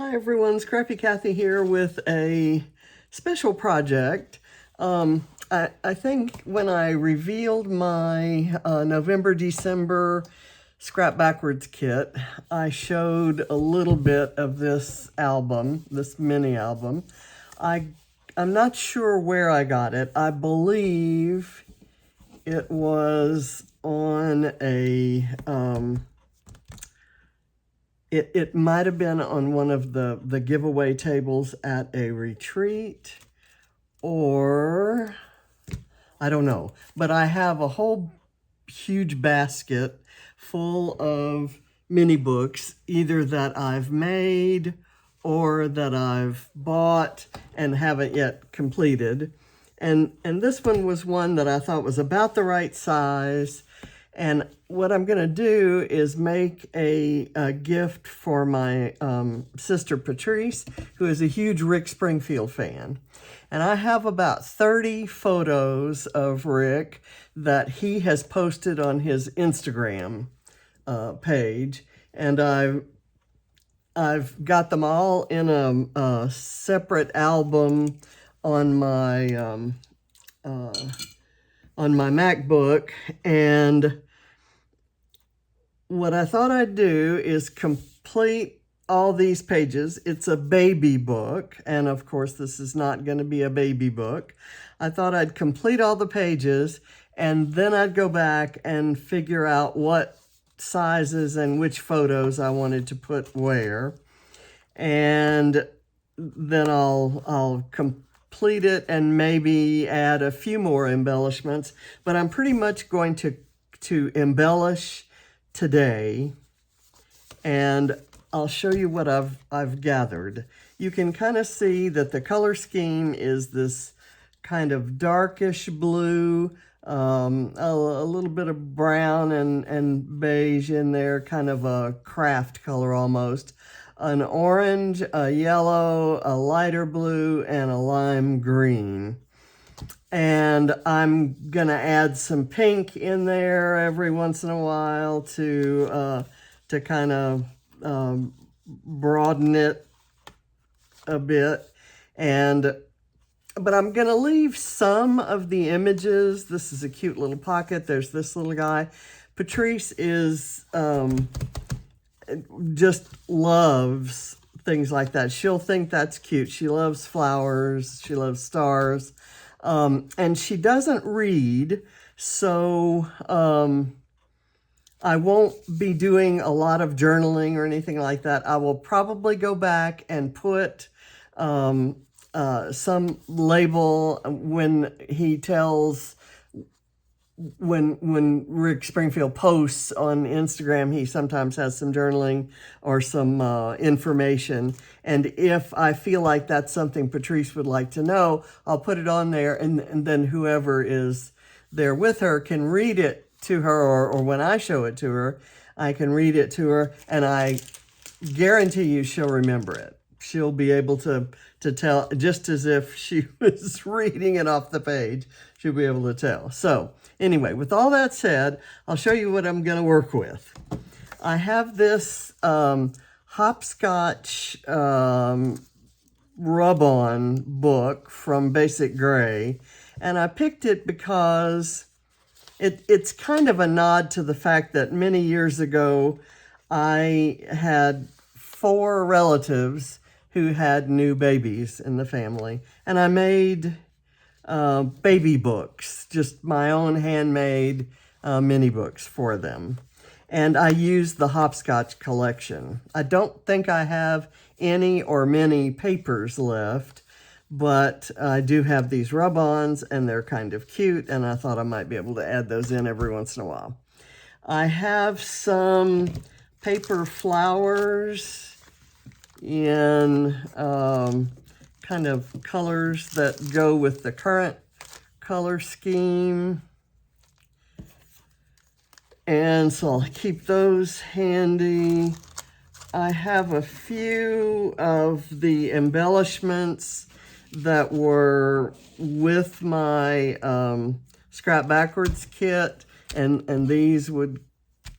Hi everyone, Scrappy Kathy here with a special project. I think when I revealed my November-December Scrap Backwards kit, I showed a little bit of this album, this mini album. I'm not sure where I got it. I believe it was on a... It might have been on one of the giveaway tables at a retreat, or I don't know. But I have a whole huge basket full of mini books, either that I've made or that I've bought and haven't yet completed. And this one was one that I thought was about the right size. And what I'm going to do is make a gift for my sister Patrice, who is a huge Rick Springfield fan. And I have about 30 photos of Rick that he has posted on his Instagram page. And I've got them all in a separate album on my MacBook. And what I thought I'd do is complete all these pages. It's a baby book, and of course this is not going to be a baby book. I thought I'd complete all the pages, and then I'd go back and figure out what sizes and which photos I wanted to put where, and then I'll complete it and maybe add a few more embellishments. But I'm pretty much going to embellish today, and I'll show you what I've gathered. You can kind of see that the color scheme is this kind of darkish blue, a little bit of brown and beige in there, kind of a craft color almost, an orange, a yellow, a lighter blue, and a lime green. And I'm gonna add some pink in there every once in a while to kind of broaden it a bit. But I'm gonna leave some of the images. This is a cute little pocket. There's this little guy. Patrice is just loves things like that. She'll think that's cute. She loves flowers. She loves stars. And she doesn't read, so I won't be doing a lot of journaling or anything like that. I will probably go back and put some label when he tells, when Rick Springfield posts on Instagram, he sometimes has some journaling or some information. And if I feel like that's something Patrice would like to know, I'll put it on there, and then whoever is there with her can read it to her, or when I show it to her, I can read it to her, and I guarantee you she'll remember it. She'll be able to tell, just as if she was reading it off the page. She'll be able to tell. So anyway, with all that said, I'll show you what I'm going to work with. I have this hopscotch rub-on book from Basic Gray, and I picked it because it's kind of a nod to the fact that many years ago I had 4 relatives who had new babies in the family, and I made baby books, just my own handmade mini books for them. And I used the hopscotch collection. I don't think I have any or many papers left, but I do have these rub-ons, and they're kind of cute, and I thought I might be able to add those in every once in a while. I have some paper flowers in kind of colors that go with the current color scheme. And so I'll keep those handy. I have a few of the embellishments that were with my Scrap Backwards kit, and these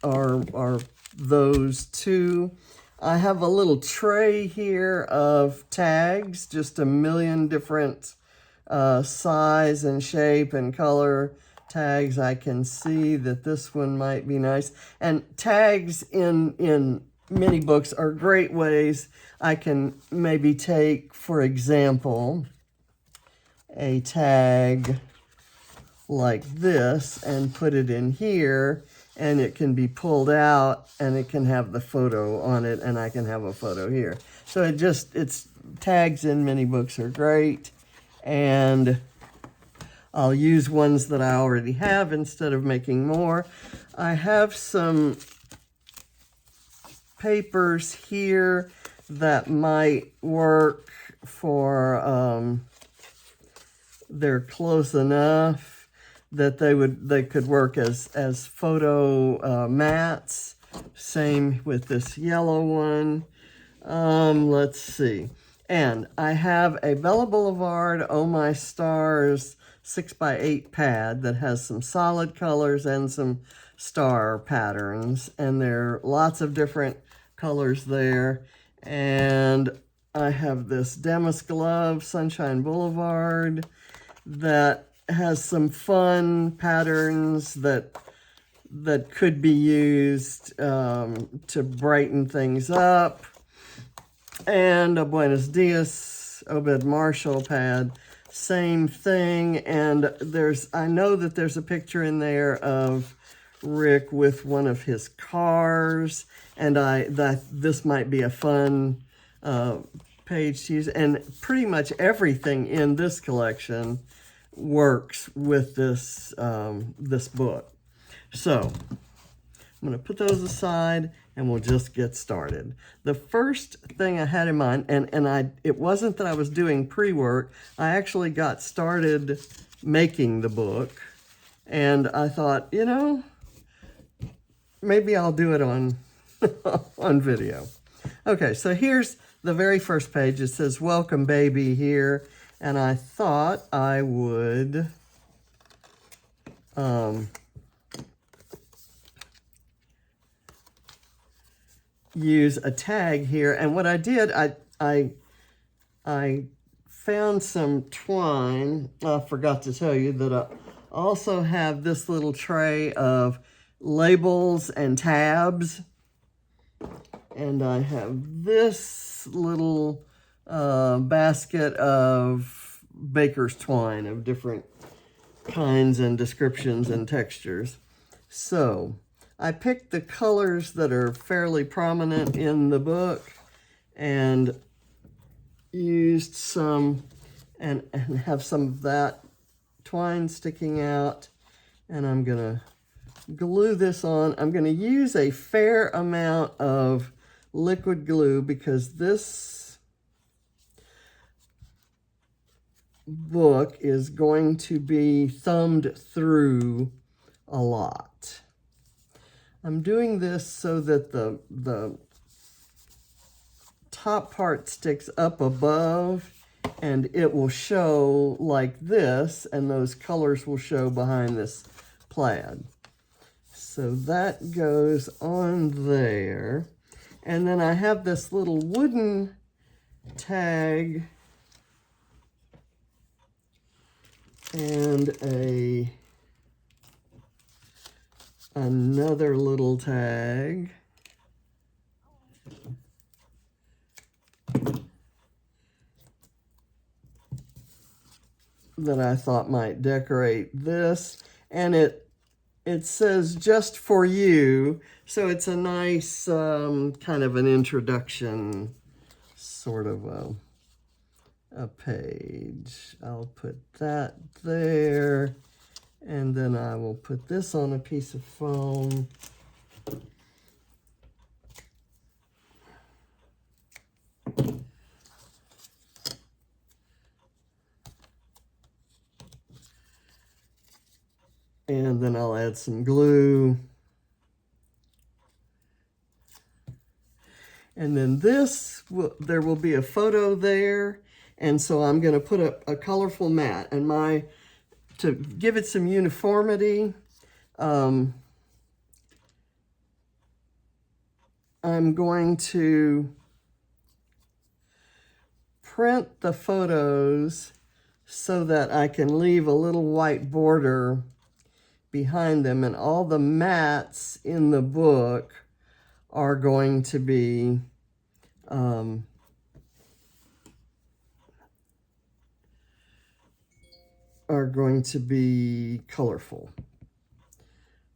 are those too. I have a little tray here of tags, just a million different size and shape and color tags. I can see that this one might be nice. And tags in many books are great ways. I can maybe take, for example, a tag like this and put it in here, and it can be pulled out and it can have the photo on it, and I can have a photo here. So it's tags in many books are great, and I'll use ones that I already have instead of making more. I have some papers here that might work for, they're close enough that they could work as photo mats. Same with this yellow one. Let's see. And I have a Bella Boulevard Oh My Stars 6x8 pad that has some solid colors and some star patterns, and there are lots of different colors there. And I have this Damask Glove Sunshine Boulevard that has some fun patterns that could be used to brighten things up. And a Buenos Dias Obed Marshall pad, same thing. And I know that there's a picture in there of Rick with one of his cars, and this might be a fun page to use. And pretty much everything in this collection works with this this book. So I'm going to put those aside and we'll just get started. The first thing I had in mind, and it wasn't that I was doing pre-work, I actually got started making the book, and I thought, you know, maybe I'll do it on on video. Okay, so here's the very first page. It says "Welcome, baby" here. And I thought I would use a tag here. And what I did, I found some twine. I forgot to tell you that I also have this little tray of labels and tabs. And I have this little basket of baker's twine of different kinds and descriptions and textures. So I picked the colors that are fairly prominent in the book and used some and have some of that twine sticking out. And I'm gonna glue this on. I'm gonna use a fair amount of liquid glue because this book is going to be thumbed through a lot. I'm doing this so that the top part sticks up above and it will show like this, and those colors will show behind this plaid. So that goes on there. And then I have this little wooden tag and another little tag that I thought might decorate this, and it says "just for you," so it's a nice kind of an introduction sort of a page. I'll put that there, and then I will put this on a piece of foam. And then I'll add some glue. And then there will be a photo there. And so I'm going to put a colorful mat. And to give it some uniformity, I'm going to print the photos so that I can leave a little white border behind them, and all the mats in the book are going to be colorful.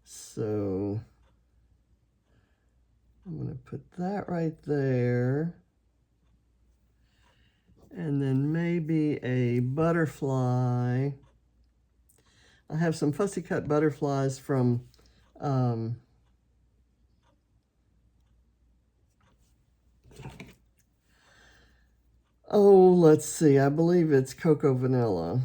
So I'm going to put that right there. And then maybe a butterfly. I have some fussy cut butterflies from oh, let's see, I believe it's Cocoa Vanilla,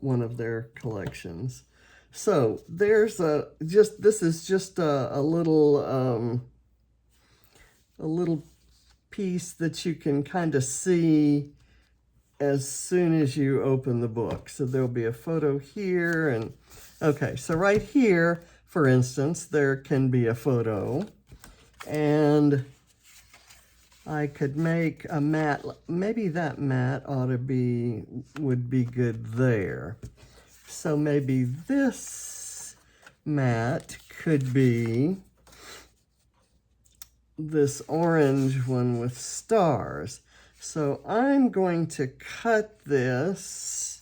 one of their collections. So there's this is just a little piece that you can kind of see as soon as you open the book. So there'll be a photo here, and okay, so right here, for instance, there can be a photo, and I could make a mat. Maybe that mat would be good there. So maybe this mat could be this orange one with stars. So I'm going to cut this.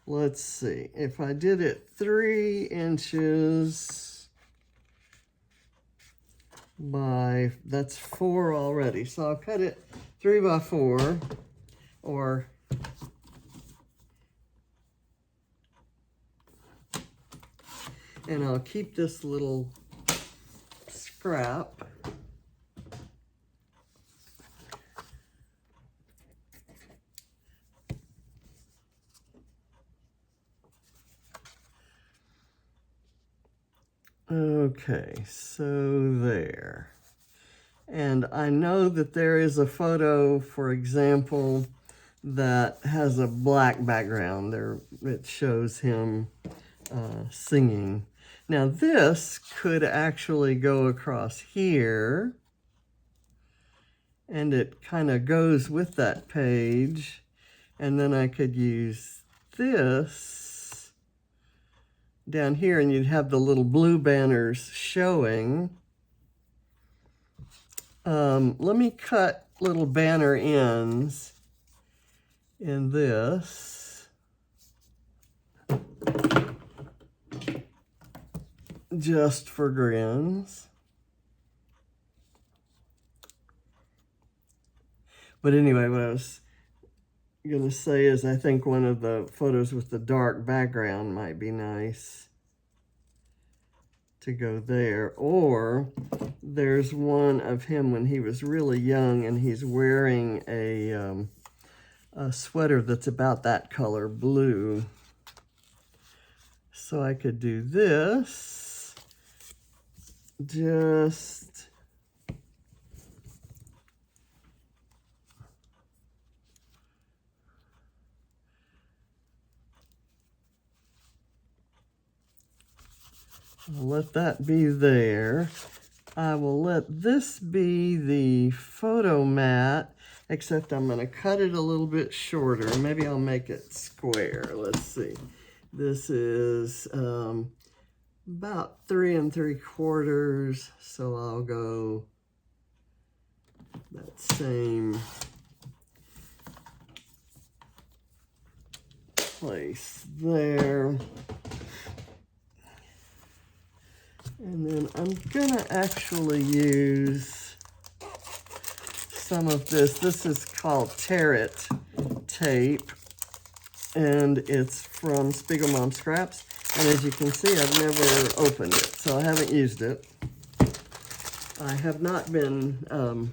Let's see, if I did it 3 inches by, that's 4 already. So I'll cut it 3 by 4, or and I'll keep this little scrap. Okay, so there. And I know that there is a photo, for example, that has a black background there. It shows him singing. Now this could actually go across here, and it kind of goes with that page. And then I could use this down here, and you'd have the little blue banners showing. Let me cut little banner ends in this, just for grins. But anyway, what I was going to say is I think one of the photos with the dark background might be nice to go there. Or there's one of him when he was really young, and he's wearing a sweater that's about that color, blue. So I could do this, just I'll let that be there. I will let this be the photo mat, except I'm going to cut it a little bit shorter. Maybe I'll make it square. Let's see. This is about 3 3/4, so I'll go that same place there. And then I'm gonna actually use some of this. This is called Tarot tape, and it's from Spiegelmom Scraps. And as you can see, I've never opened it, so I haven't used it. I have not been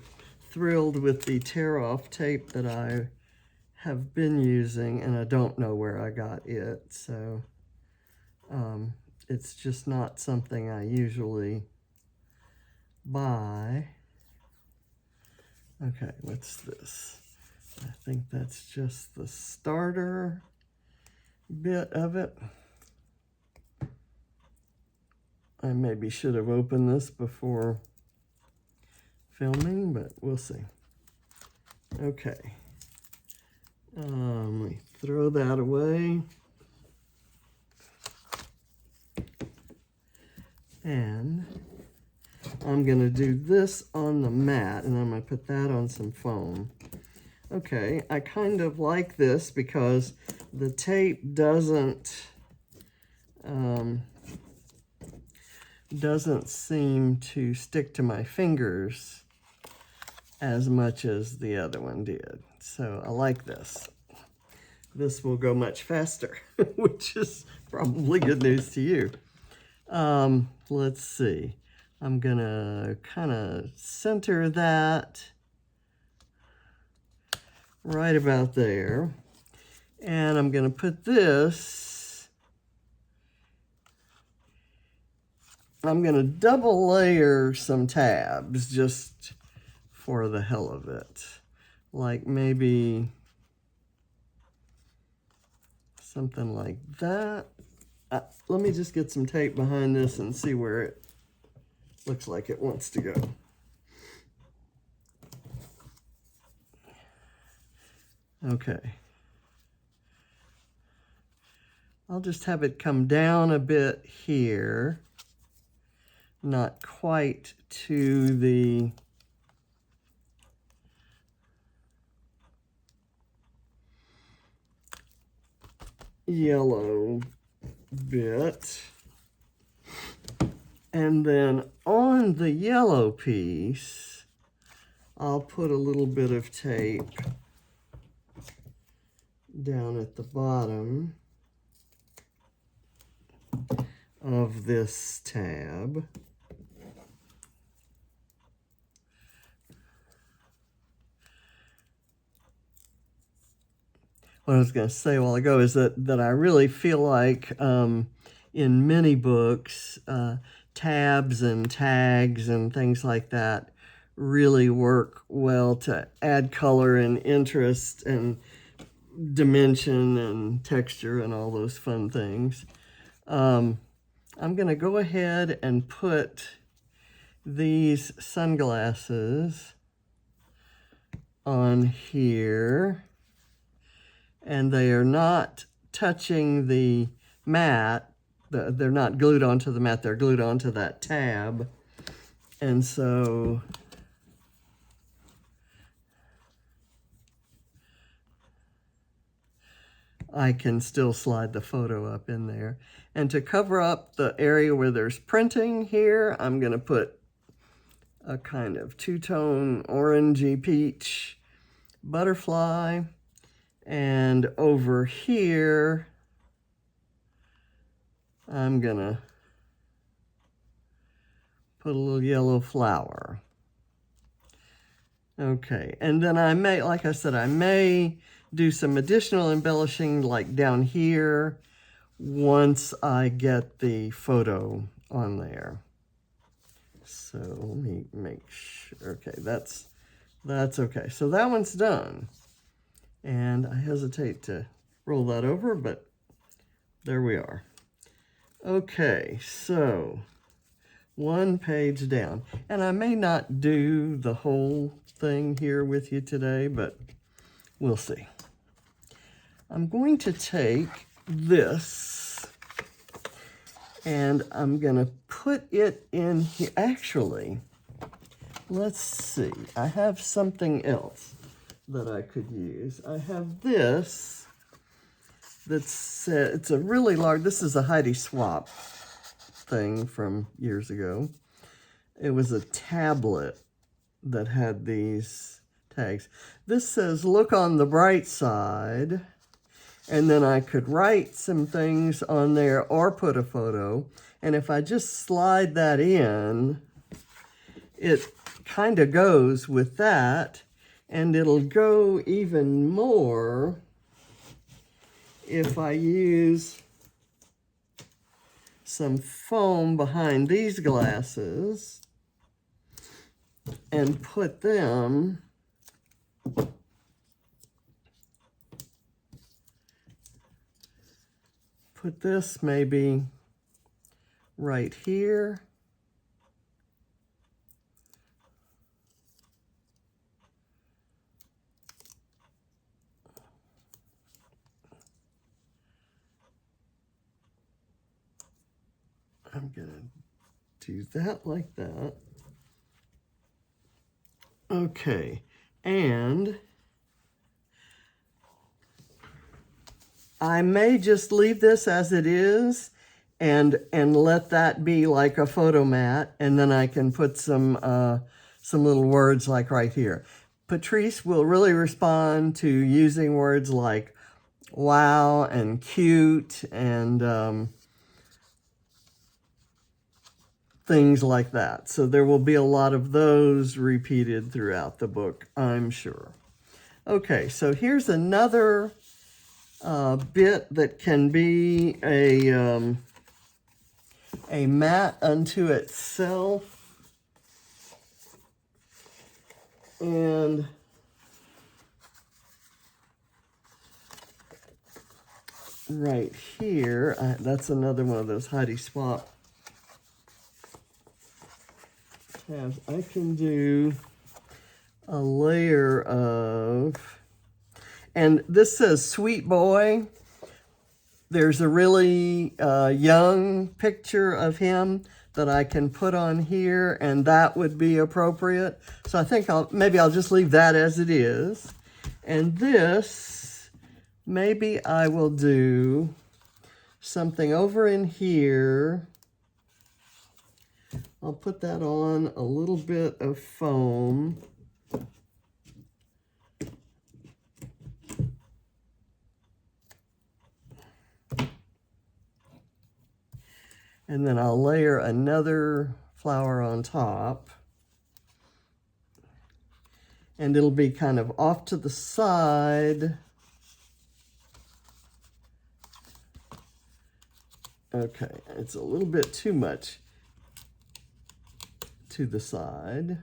thrilled with the tear-off tape that I have been using, and I don't know where I got it, so it's just not something I usually buy. Okay, what's this? I think that's just the starter bit of it. I maybe should have opened this before filming, but we'll see. Okay. Let me throw that away. And I'm going to do this on the mat, and I'm going to put that on some foam. Okay, I kind of like this because the tape doesn't seem to stick to my fingers as much as the other one did. So I like this. This will go much faster, which is probably good news to you. Let's see. I'm gonna kind of center that right about there. And I'm gonna put this, I'm gonna double layer some tabs just for the hell of it. Like maybe something like that. Let me just get some tape behind this and see where it looks like it wants to go. Okay. I'll just have it come down a bit here, not quite to the yellow bit. And then on the yellow piece, I'll put a little bit of tape down at the bottom of this tab. What I was going to say a while ago is that I really feel like in many books, tabs and tags and things like that really work well to add color and interest and dimension and texture and all those fun things. I'm going to go ahead and put these sunglasses on here, and they are not touching the mat. They're not glued onto the mat, they're glued onto that tab. And so I can still slide the photo up in there. And to cover up the area where there's printing here, I'm going to put a kind of two-tone orangey peach butterfly. And over here, I'm going to put a little yellow flower. Okay, and then I may, like I said, I may do some additional embellishing like down here once I get the photo on there. So let me make sure, okay, that's okay. So that one's done. And I hesitate to roll that over, but there we are. Okay, so one page down. And I may not do the whole thing here with you today, but we'll see. I'm going to take this and I'm going to put it in here. Actually, let's see. I have something else that I could use. I have this that's, it's a really large, this is a Heidi Swapp thing from years ago. It was a tablet that had these tags. This says, look on the bright side. And then I could write some things on there or put a photo. And if I just slide that in, it kind of goes with that. And it'll go even more if I use some foam behind these glasses and put them put this maybe right here. I'm gonna do that like that. Okay, and I may just leave this as it is and let that be like a photo mat, and then I can put some little words like right here. Patrice will really respond to using words like wow and cute and things like that. So there will be a lot of those repeated throughout the book, I'm sure. Okay, so here's another bit that can be a mat unto itself. And right here, that's another one of those Heidi Swap tabs. I can do a layer of, and this says Sweet Boy. There's a really young picture of him that I can put on here, and that would be appropriate. So I think maybe I'll just leave that as it is. And this, maybe I will do something over in here. I'll put that on a little bit of foam. And then I'll layer another flower on top. And it'll be kind of off to the side. Okay, it's a little bit too much to the side.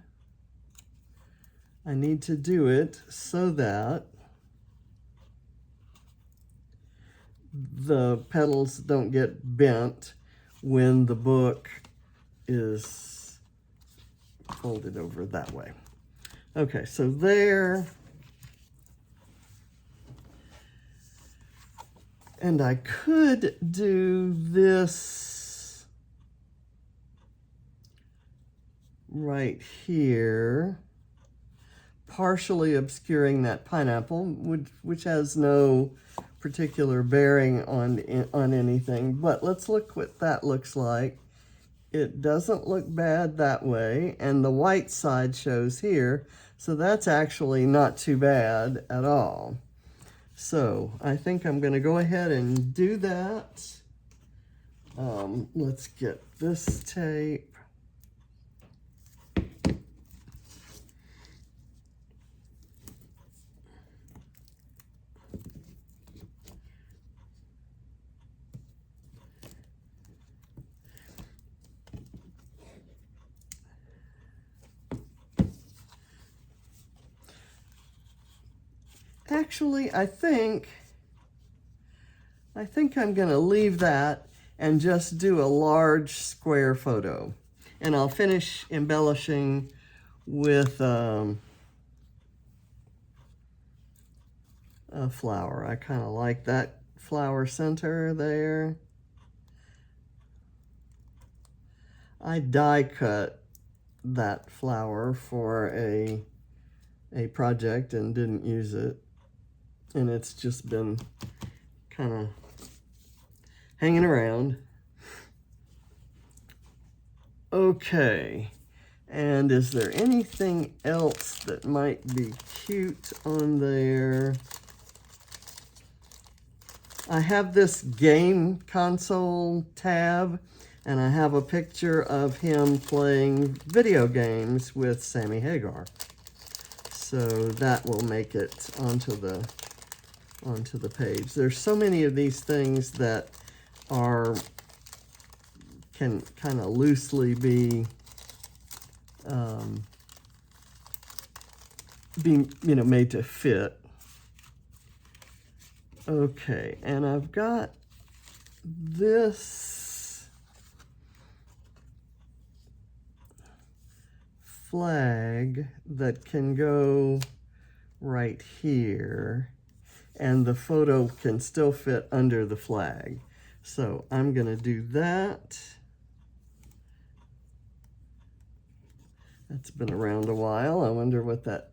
I need to do it so that the petals don't get bent when the book is folded over that way. Okay, so there. And I could do this right here, partially obscuring that pineapple, which has no particular bearing on anything. But let's look what that looks like. It doesn't look bad that way, and the white side shows here, so that's actually not too bad at all. So I think I'm going to go ahead and do that. Let's get this tape. Actually, I think I'm going to leave that and just do a large square photo. And I'll finish embellishing with a flower. I kind of like that flower center there. I die cut that flower for a project and didn't use it. And it's just been kind of hanging around. Okay, and is there anything else that might be cute on there? I have this game console tab, and I have a picture of him playing video games with Sammy Hagar. So that will make it onto the page. There's so many of these things that can kind of loosely be made to fit. Okay, and I've got this flag that can go right here, and the photo can still fit under the flag. So I'm going to do that. That's been around a while. I wonder what that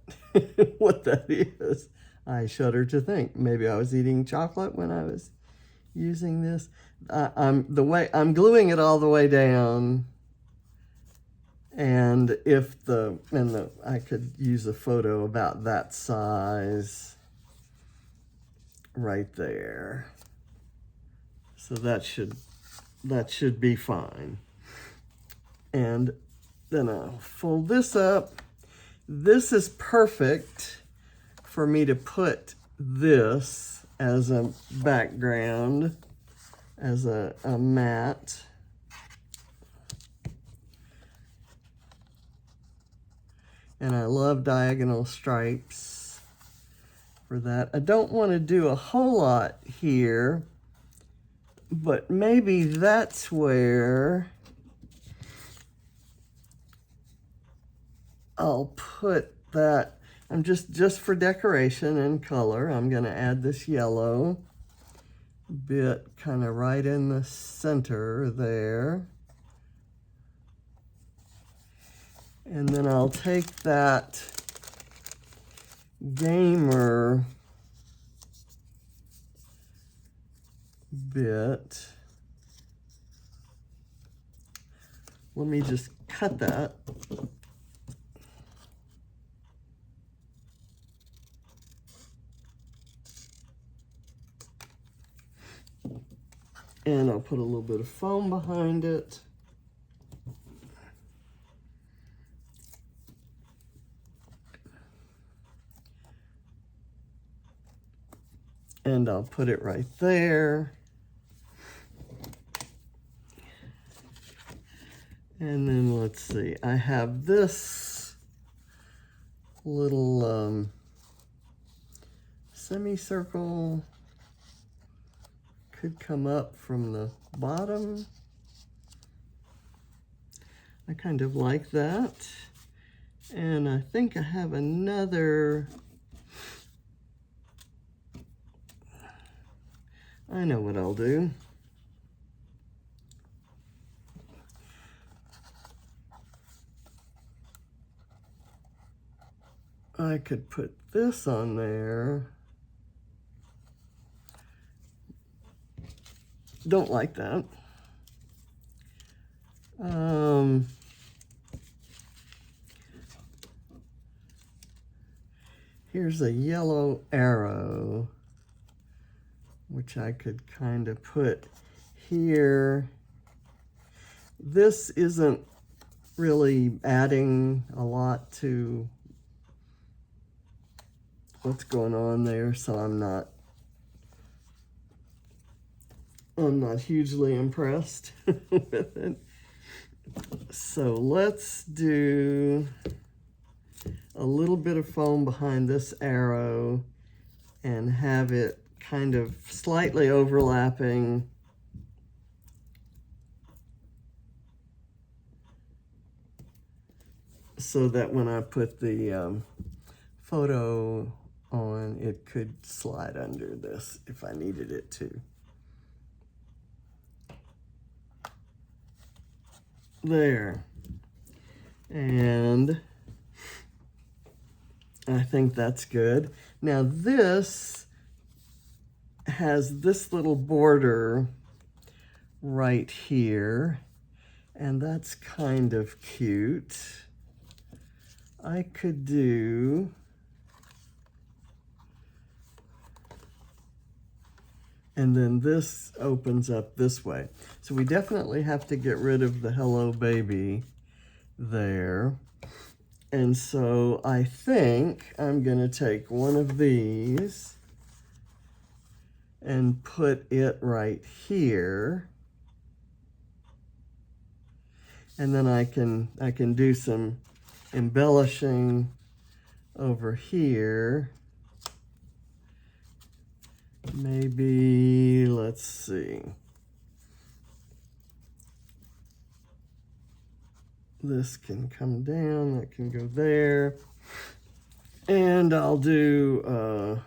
what that is. I shudder to think. Maybe I was eating chocolate when I was using this. I'm gluing it all the way down, and I could use a photo about that size right there. So that should be fine. And then I'll fold this up. This is perfect for me to put this as a background, as a mat. And I love diagonal stripes for that. I don't want to do a whole lot here, but maybe that's where I'll put that. I'm just for decoration and color, I'm going to add this yellow bit kind of right in the center there. And then I'll take that gamer bit. Let me just cut that. And I'll put a little bit of foam behind it. And I'll put it right there. And then let's see, I have this little semicircle. Could come up from the bottom. I kind of like that. And I think I have another, I know what I'll do. I could put this on there. Don't like that. Here's a yellow arrow, which I could kind of put here. This isn't really adding a lot to what's going on there, so I'm not hugely impressed with it. So let's do a little bit of foam behind this arrow and have it kind of slightly overlapping. So that when I put the photo on, it could slide under this if I needed it to. There. And I think that's good. Now this has this little border right here, and that's kind of cute. I could do and then this opens up this way. So we definitely have to get rid of the hello baby there. And so I think I'm gonna take one of these and put it right here. And then I can do some embellishing over here. Maybe, let's see. This can come down, that can go there. And I'll do,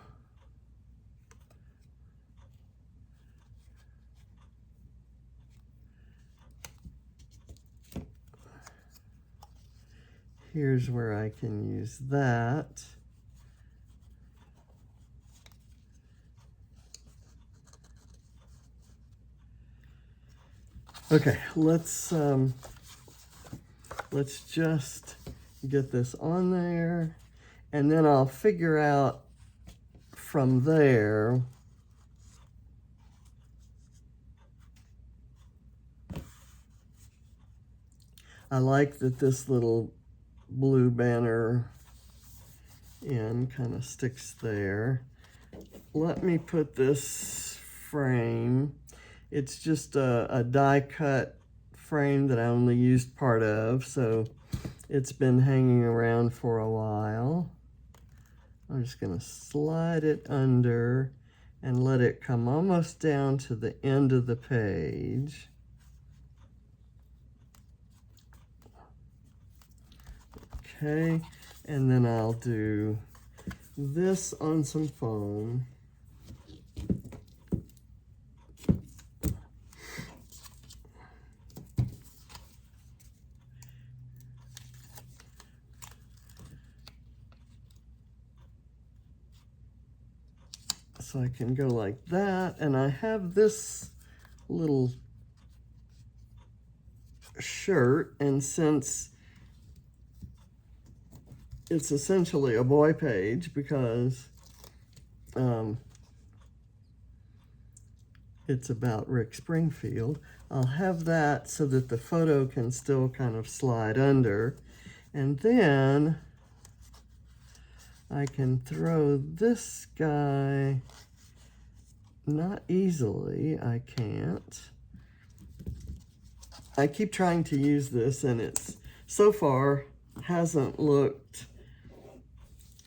Here's where I can use that. Okay, let's just get this on there, and then I'll figure out from there I like that this little blue banner in kind of sticks there. Let me put this frame. It's just a die cut frame that I only used part of, so it's been hanging around for a while. I'm just going to slide it under and let it come almost down to the end of the page. Okay, and then I'll do this on some foam. So I can go like that, and I have this little shirt, and since it's essentially a boy page because it's about Rick Springfield, I'll have that so that the photo can still kind of slide under, and then I can throw this guy, not easily, I can't. I keep trying to use this, and it's so far hasn't looked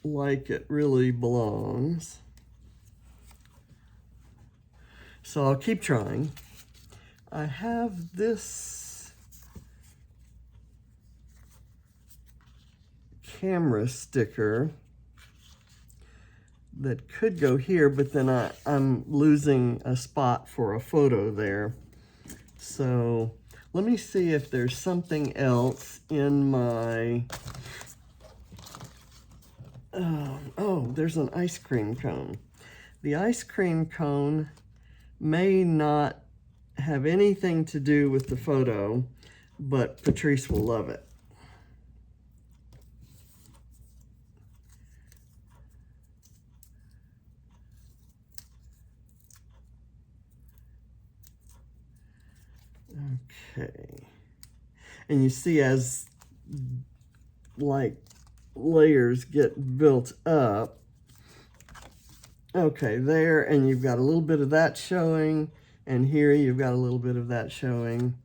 like it really belongs. So I'll keep trying. I have this camera sticker that could go here, but then I'm losing a spot for a photo there. So let me see if there's something else in my, oh, there's an ice cream cone. The ice cream cone may not have anything to do with the photo, but Patrice will love it. Okay, and you see as like layers get built up, okay, there, and you've got a little bit of that showing, and here you've got a little bit of that showing.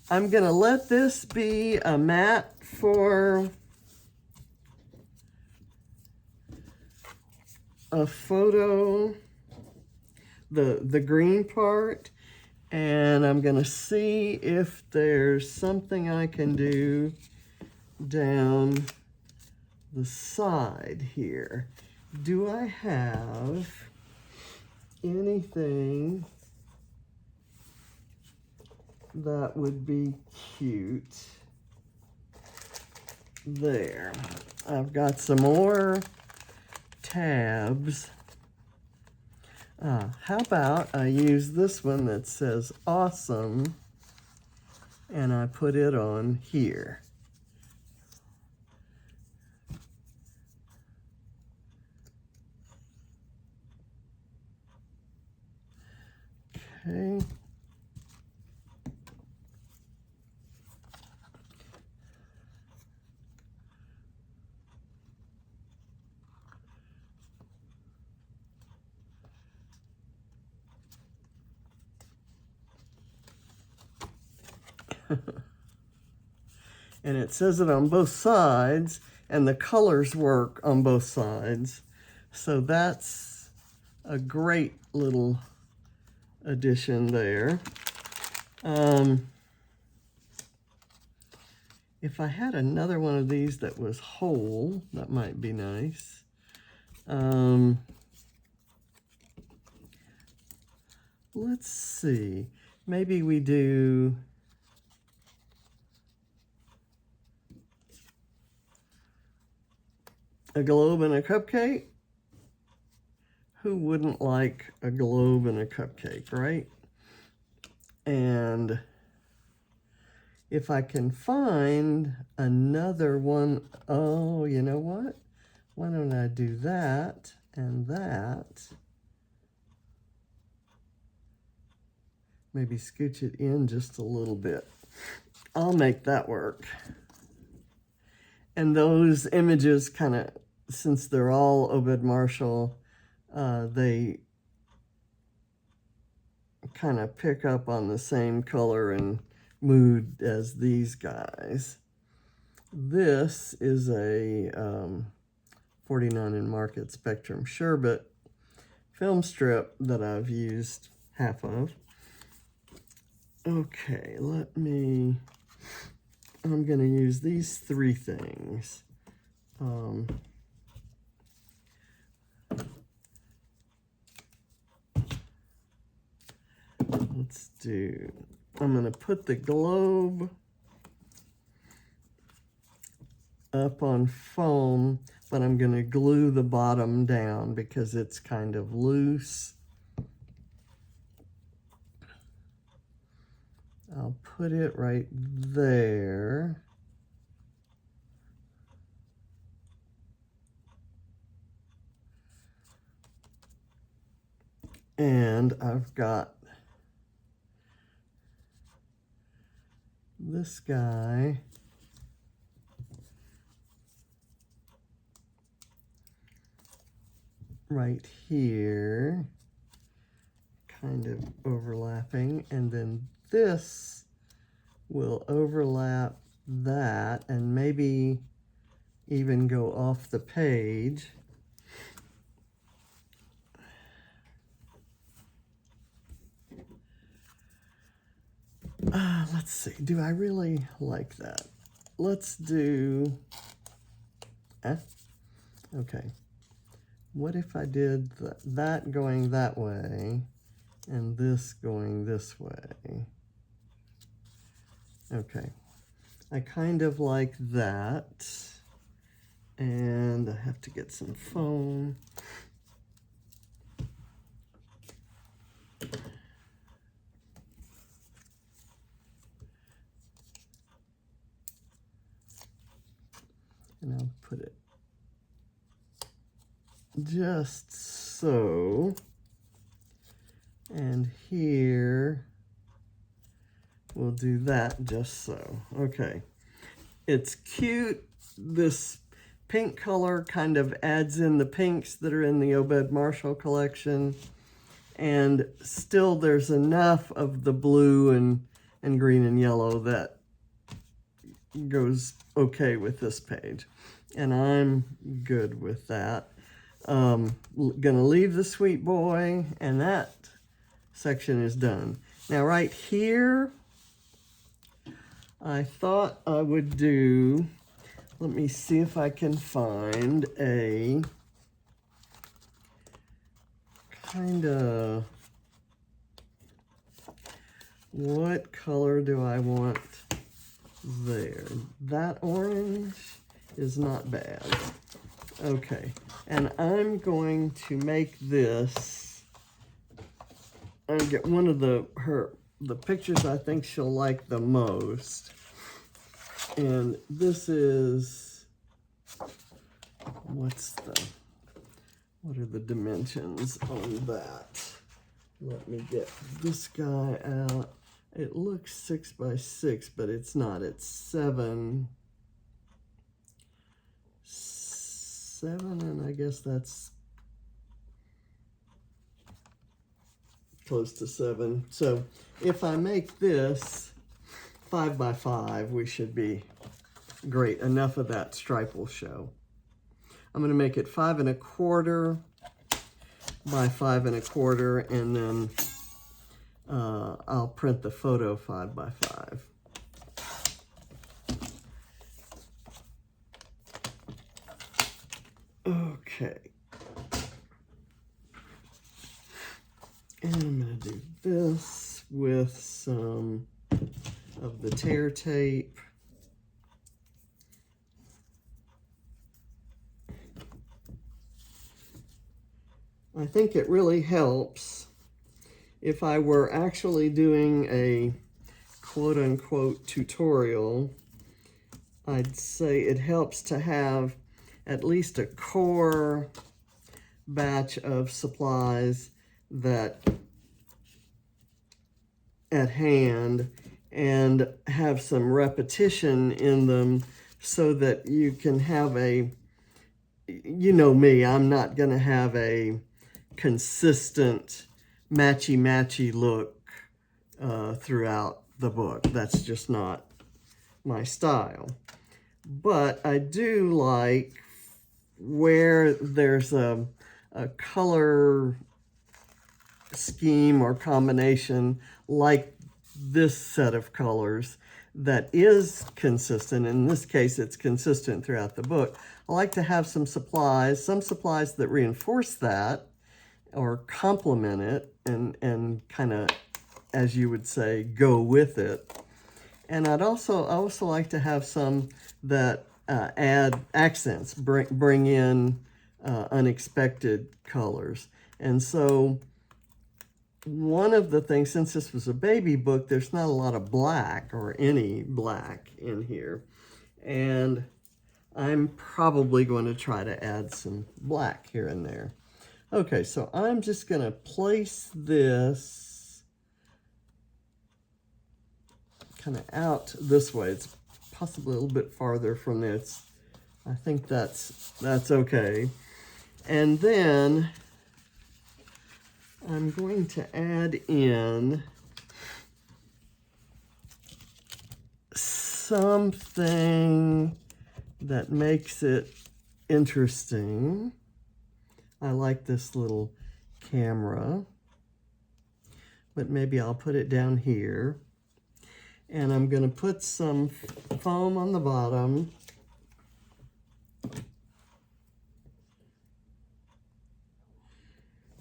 I'm gonna let this be a mat for a photo, the green part, and I'm gonna see if there's something I can do down the side here. Do I have anything that would be cute there? I've got some more tabs. How about I use this one that says awesome, and I put it on here. Okay. And it says it on both sides, and the colors work on both sides. So that's a great little addition there. If I had another one of these that was whole, that might be nice. Let's see, maybe we do A globe and a cupcake? Who wouldn't like a globe and a cupcake, right? And if I can find another one, oh, you know what? Why don't I do that and that? Maybe scooch it in just a little bit. I'll make that work. And those images kind of, since they're all Obed Marshall, they kind of pick up on the same color and mood as these guys. This is a 49 in Market Spectrum Sherbet film strip that I've used half of. Okay, I'm going to use these three things. I'm going to put the globe up on foam, but I'm going to glue the bottom down because it's kind of loose. I'll put it right there. And I've got this guy right here, kind of overlapping, and then this will overlap that and maybe even go off the page. Let's see, do I really like that? Let's do, okay. What if I did that going that way and this going this way? Okay, I kind of like that. And I have to get some foam. And I'll put it just so. And here we'll do that just so. Okay, it's cute. This pink color kind of adds in the pinks that are in the Obed Marshall collection, and still there's enough of the blue and green and yellow that goes okay with this page, and I'm good with that. Gonna leave the sweet boy, and that section is done. Now right here, I thought I would do, let me see if I can find a kind of, what color do I want there? That orange is not bad. Okay, and I'm going to make this, I'll get one of the pictures I think she'll like the most. And this is, what are the dimensions on that? Let me get this guy out. It looks 6 by 6, but it's not. It's 7, and I guess that's close to 7. So if I make this 5 by 5, we should be great. Enough of that stripe will show. I'm going to make it 5 1/4 by 5 1/4, and then I'll print the photo 5 by 5. Okay. And I'm going to do this with some of the tear tape. I think it really helps if I were actually doing a quote-unquote tutorial. I'd say it helps to have at least a core batch of supplies that at hand and have some repetition in them so that you can have a, you know me, I'm not going to have a consistent matchy-matchy look throughout the book. That's just not my style. But I do like where there's a color scheme or combination like this set of colors that is consistent. In this case, it's consistent throughout the book. I like to have some supplies that reinforce that or complement it and kind of, as you would say, go with it. And I also like to have some that add accents, bring in unexpected colors. And so one of the things, since this was a baby book, there's not a lot of black or any black in here. And I'm probably going to try to add some black here and there. Okay, so I'm just going to place this kind of out this way. It's possibly a little bit farther from this. I think that's okay. And then I'm going to add in something that makes it interesting. I like this little camera, but maybe I'll put it down here. And I'm going to put some foam on the bottom.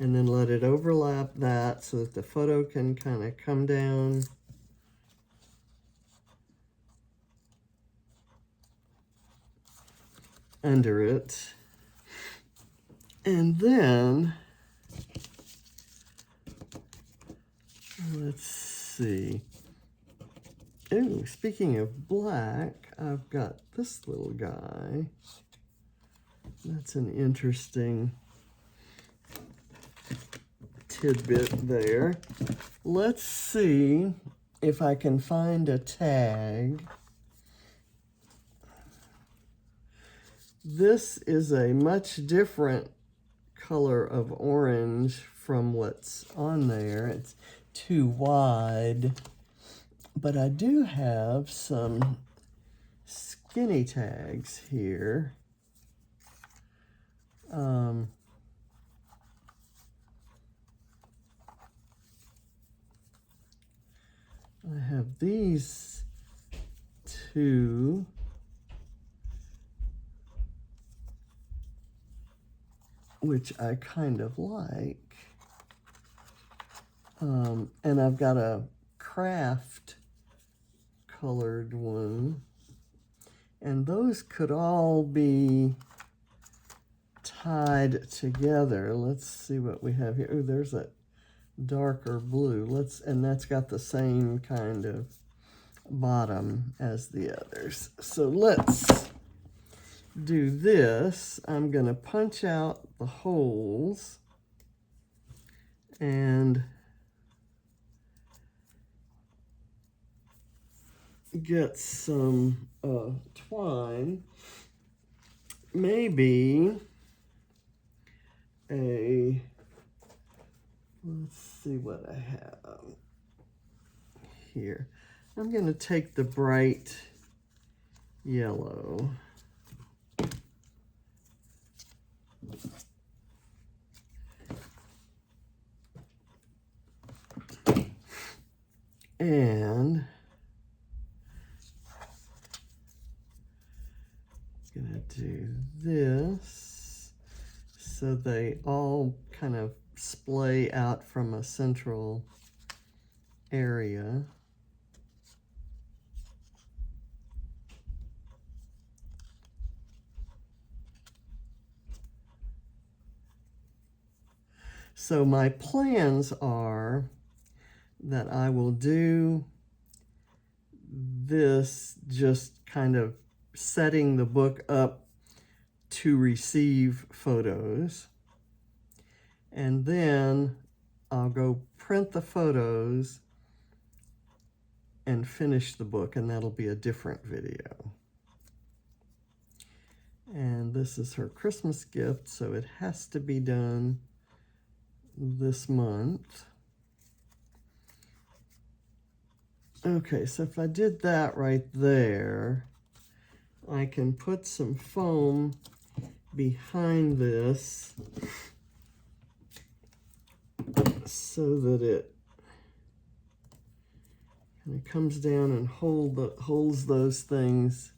And then let it overlap that so that the photo can kind of come down. Under it. And then, let's see. Oh, speaking of black, I've got this little guy. That's an interesting tidbit there. Let's see if I can find a tag. This is a much different color of orange from what's on there. It's too wide. But I do have some skinny tags here. I have these two. Which I kind of like. And I've got a craft colored one. And those could all be tied together. Let's see what we have here. Oh, there's a darker blue. And that's got the same kind of bottom as the others. So let's do this. I'm going to punch out the holes and get some twine. Maybe let's see what I have here. I'm going to take the bright yellow. And I'm going to do this so they all kind of splay out from a central area. So my plans are that I will do this, just kind of setting the book up to receive photos. And then I'll go print the photos and finish the book, and that'll be a different video. And this is her Christmas gift, so it has to be done this month. Okay, so if I did that right there, I can put some foam behind this so that it kind of comes down and holds those things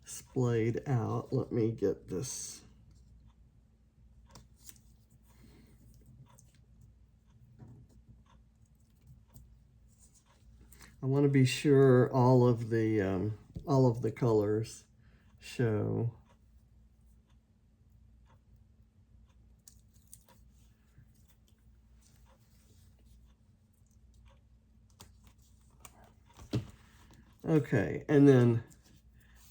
splayed out. Let me get this. I want to be sure all of the colors show. Okay, and then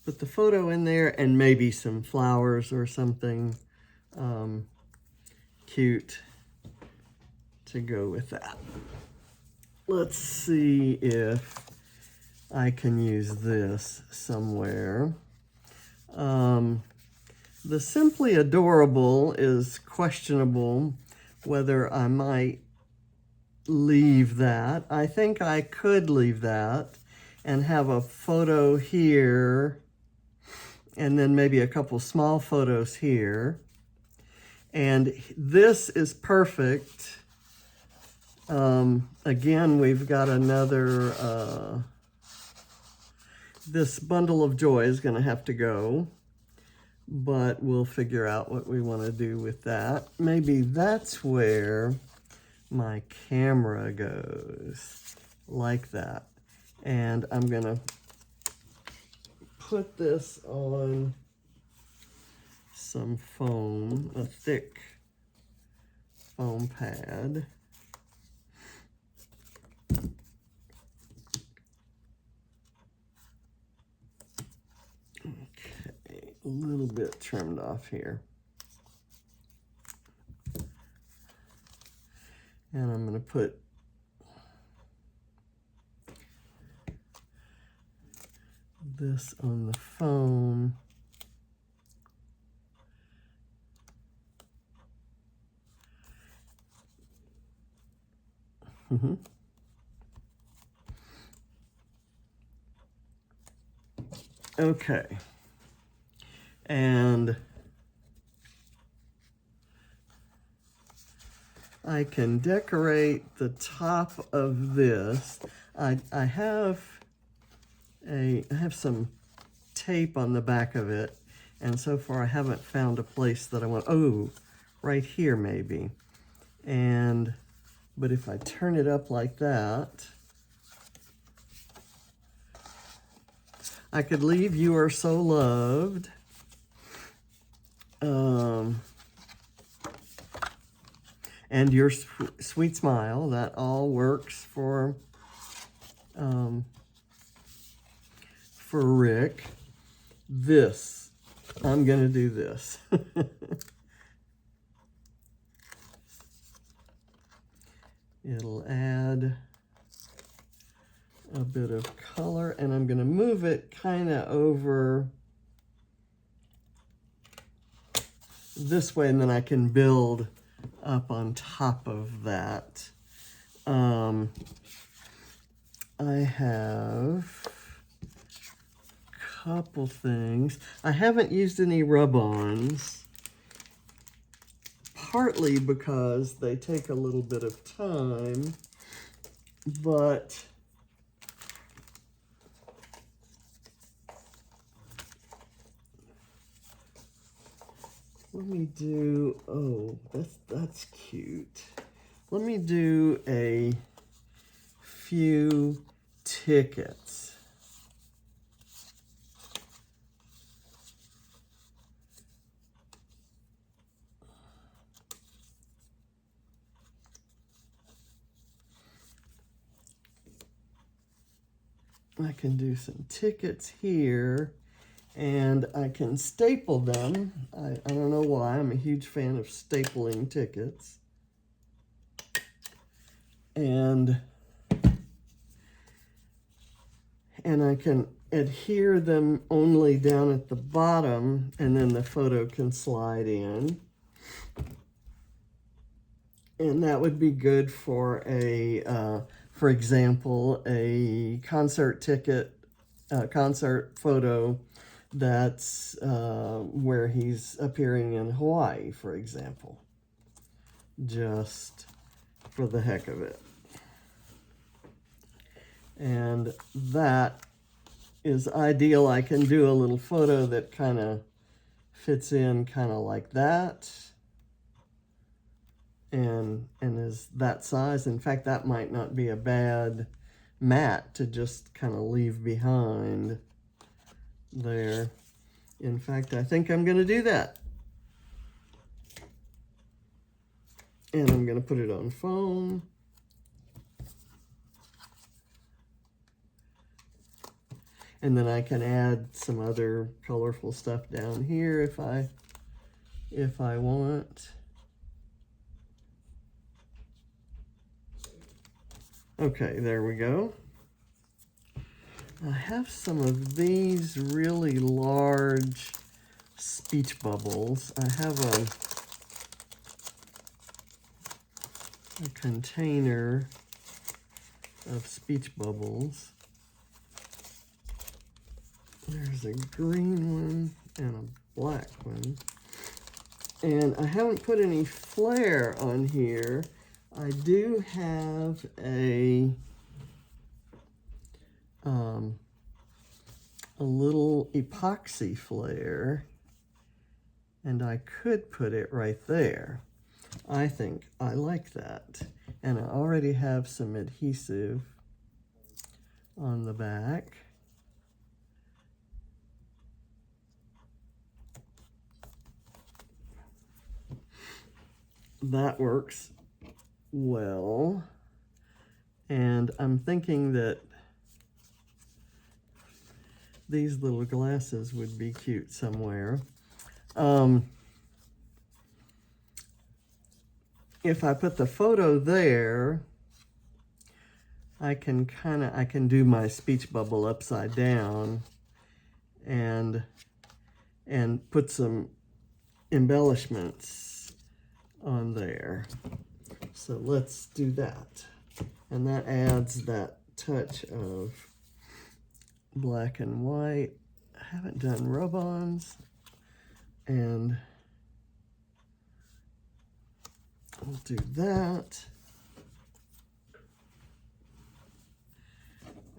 put the photo in there and maybe some flowers or something cute to go with that. Let's see if I can use this somewhere. The Simply Adorable is questionable whether I might leave that. I think I could leave that and have a photo here and then maybe a couple small photos here. And this is perfect. Again, we've got another, this bundle of joy is going to have to go, but we'll figure out what we want to do with that. Maybe that's where my camera goes, like that. And I'm going to put this on some foam, a thick foam pad. Okay, a little bit trimmed off here. And I'm going to put this on the foam. Okay. And I can decorate the top of this. I have some tape on the back of it, and so far I haven't found a place that I want. Oh, right here maybe. But if I turn it up like that, I could leave "You Are So Loved." And "Your Sweet Smile." That all works for Rick. This, I'm gonna do this. It'll add a bit of color, and I'm gonna move it kind of over this way, and then I can build up on top of that. I have a couple things. I haven't used any rub-ons, partly because they take a little bit of time, but let me do, oh, that's cute. Let me do a few tickets. I can do some tickets here, and I can staple them. I don't know why. I'm a huge fan of stapling tickets. And I can adhere them only down at the bottom, and then the photo can slide in. And that would be good for for example, a concert ticket, concert photo that's where he's appearing in Hawaii, for example, just for the heck of it. And that is ideal. I can do a little photo that kind of fits in kind of like that, and is that size. In fact, that might not be a bad mat to just kind of leave behind there. In fact, I think I'm going to do that. And I'm going to put it on foam. And then I can add some other colorful stuff down here if I want. Okay, there we go. I have some of these really large speech bubbles. I have a container of speech bubbles. There's a green one and a black one. And I haven't put any flare on here. I do have a little epoxy flare, and I could put it right there. I think I like that. And I already have some adhesive on the back. That works well. And I'm thinking that these little glasses would be cute somewhere. If I put the photo there, I can do my speech bubble upside down and put some embellishments on there. So let's do that. And that adds that touch of black and white. I haven't done rub-ons, and I'll do that.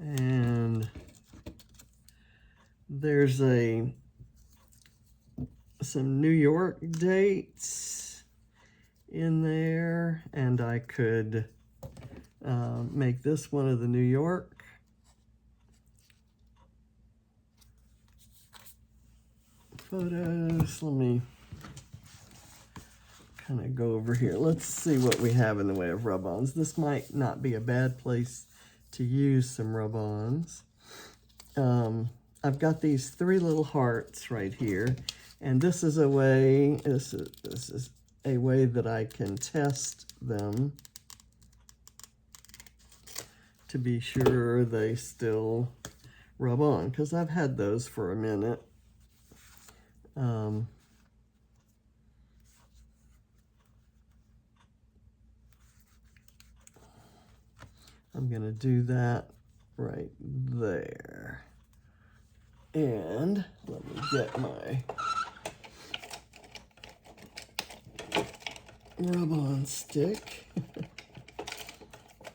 And there's some New York dates in there, and I could make this one of the New York photos. Let me kind of go over here. Let's see what we have in the way of rub-ons. This might not be a bad place to use some rub-ons. I've got these 3 little hearts right here, and this is a way that I can test them to be sure they still rub on, because I've had those for a minute. I'm going to do that right there. And let me get my rub-on stick.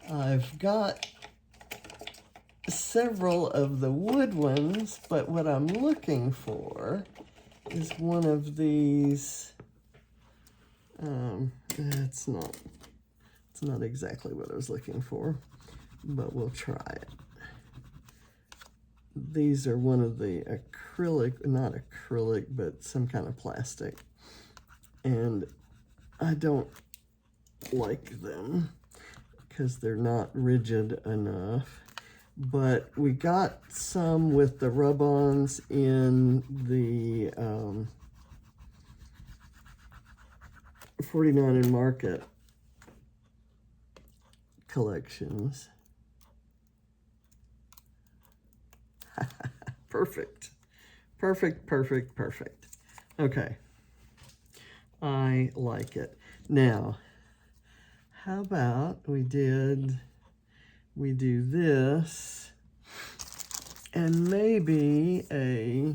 I've got several of the wood ones, but what I'm looking for is one of these. It's not exactly what I was looking for, but we'll try it. These are one of the acrylic, not acrylic, but some kind of plastic. And I don't like them because they're not rigid enough. but we got some with the rub-ons in the 49 and Market collections. Perfect. Perfect, perfect, perfect. Okay. I like it. Now, how about we do this and maybe a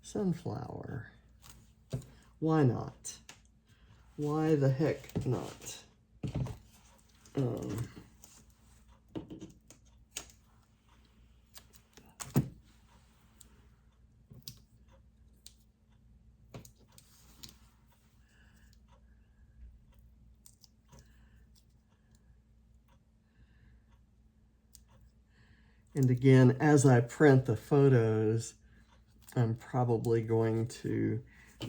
sunflower. Why not? Why the heck not? And again, as I print the photos, I'm probably going to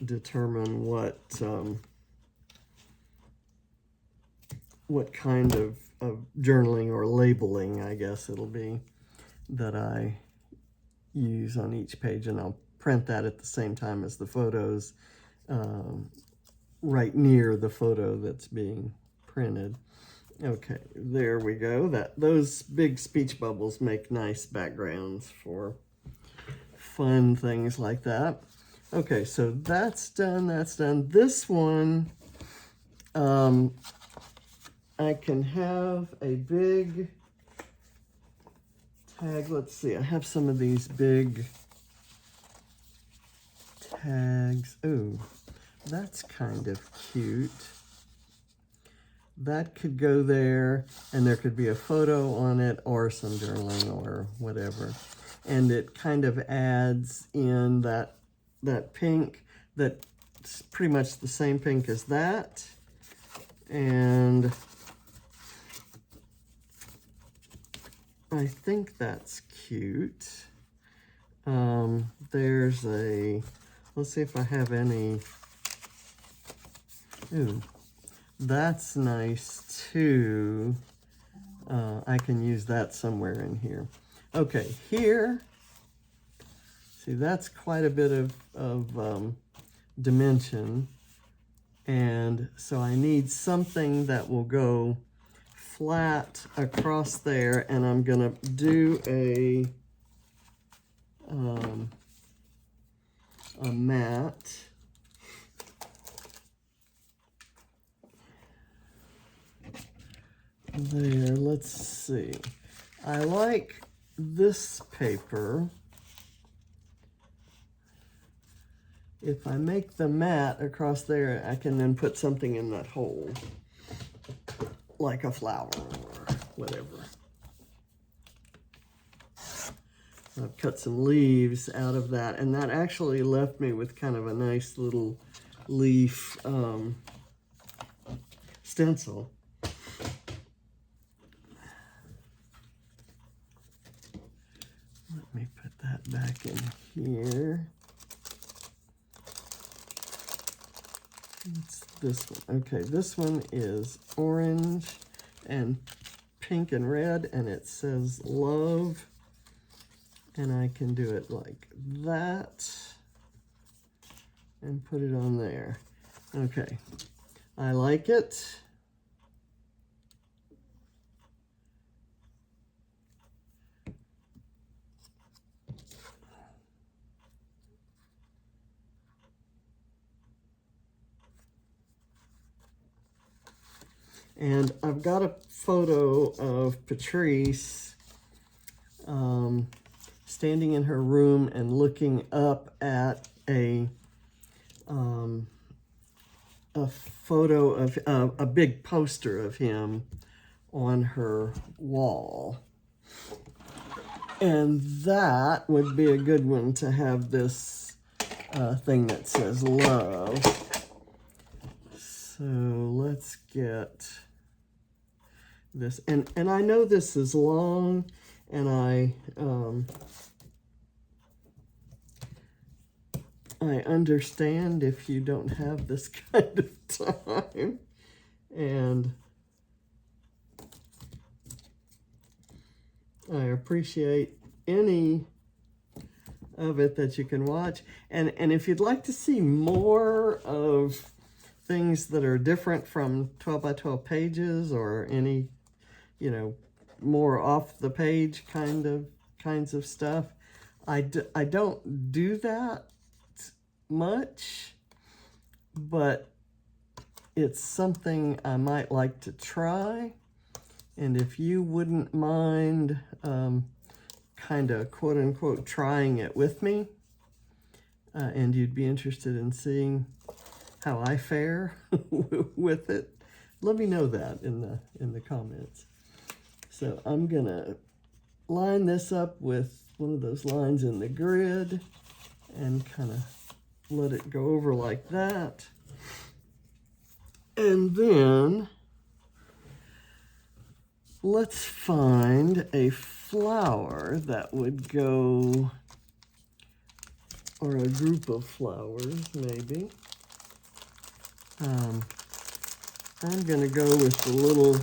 determine what kind of journaling or labeling, I guess it'll be, that I use on each page, and I'll print that at the same time as the photos, right near the photo that's being printed. Okay, there we go. Those big speech bubbles make nice backgrounds for fun things like that. Okay, so that's done, that's done. This one, I can have a big tag. Let's see, I have some of these big tags. Ooh, that's kind of cute. That could go there, and there could be a photo on it or some journaling or whatever. And it kind of adds in that pink that's pretty much the same pink as that. And I think that's cute. There's let's see if I have any. Ooh. That's nice too. I can use that somewhere in here. Okay, here, see, that's quite a bit of dimension. And so I need something that will go flat across there, and I'm gonna do a mat. There, let's see. I like this paper. If I make the mat across there, I can then put something in that hole, like a flower or whatever. I've cut some leaves out of that, and that actually left me with kind of a nice little leaf stencil. Let me put that back in here. What's this one? Okay, this one is orange and pink and red, and it says love. And I can do it like that and put it on there. Okay, I like it. And I've got a photo of Patrice standing in her room and looking up at a photo of a big poster of him on her wall. And that would be a good one to have this thing that says love. So let's get this, and I know this is long, and I understand if you don't have this kind of time, and I appreciate any of it that you can watch. And if you'd like to see more of things that are different from 12 by 12 pages, or any, more off the page kinds of stuff, I don't do that much, but it's something I might like to try. And if you wouldn't mind kind of quote unquote trying it with me, and you'd be interested in seeing how I fare with it, let me know that in the comments. So I'm gonna line this up with one of those lines in the grid and kind of let it go over like that. And then let's find a flower that would go, or a group of flowers maybe. I'm gonna go with the little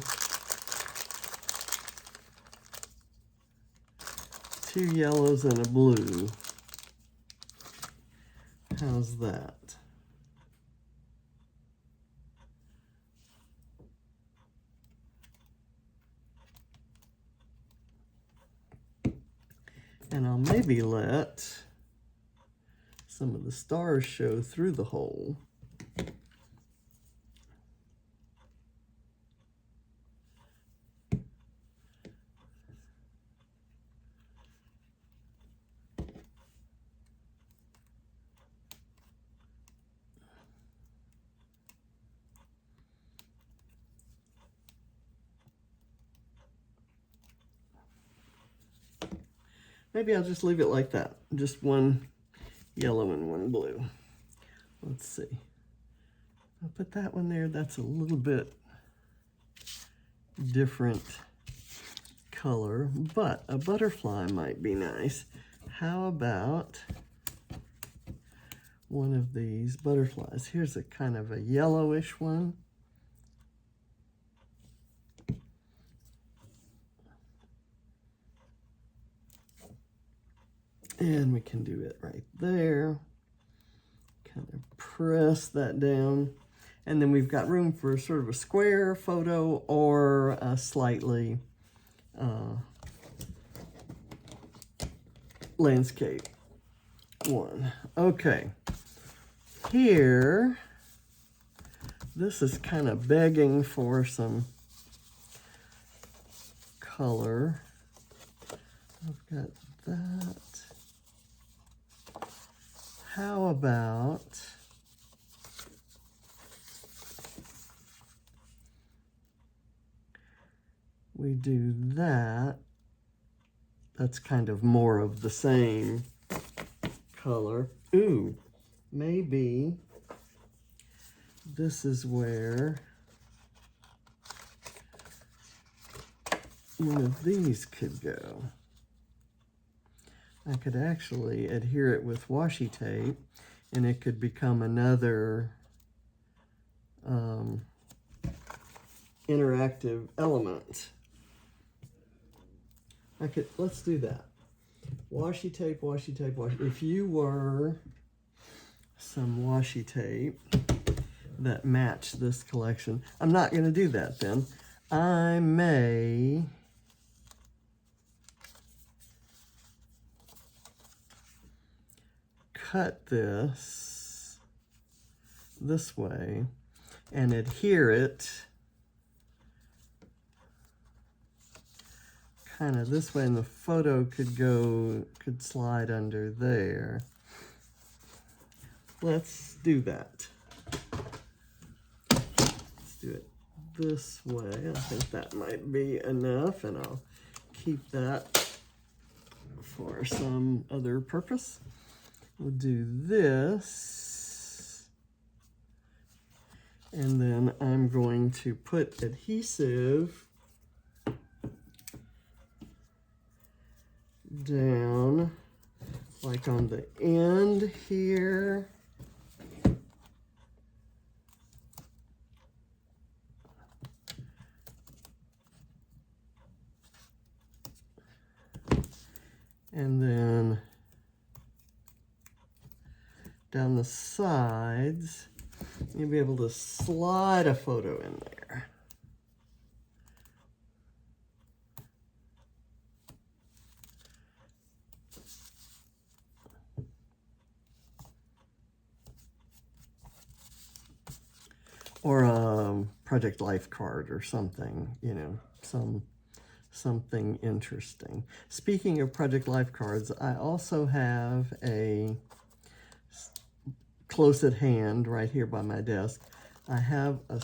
2 yellows and a blue. How's that? And I'll maybe let some of the stars show through the hole. Maybe I'll just leave it like that. Just one yellow and one blue. Let's see. I'll put that one there. That's a little bit different color, but a butterfly might be nice. How about one of these butterflies? Here's a kind of a yellowish one. And we can do it right there. Kind of press that down. And then we've got room for sort of a square photo or a slightly landscape one. Okay. Here, this is kind of begging for some color. I've got that. How about we do that? That's kind of more of the same color. Ooh, maybe this is where one of these could go. I could actually adhere it with washi tape, and it could become another interactive element. Let's do that. Washi tape, washi tape, washi. If you were some washi tape that matched this collection, I'm not going to do that then. I may cut this way and adhere it kind of this way, and the photo could slide under there. Let's do that. Let's do it this way. I think that might be enough, and I'll keep that for some other purpose. We'll do this, and then I'm going to put adhesive down like on the end here. And then down the sides, you'll be able to slide a photo in there. Or a Project Life card or something, you know, something interesting. Speaking of Project Life cards, I also have a close at hand right here by my desk. I have a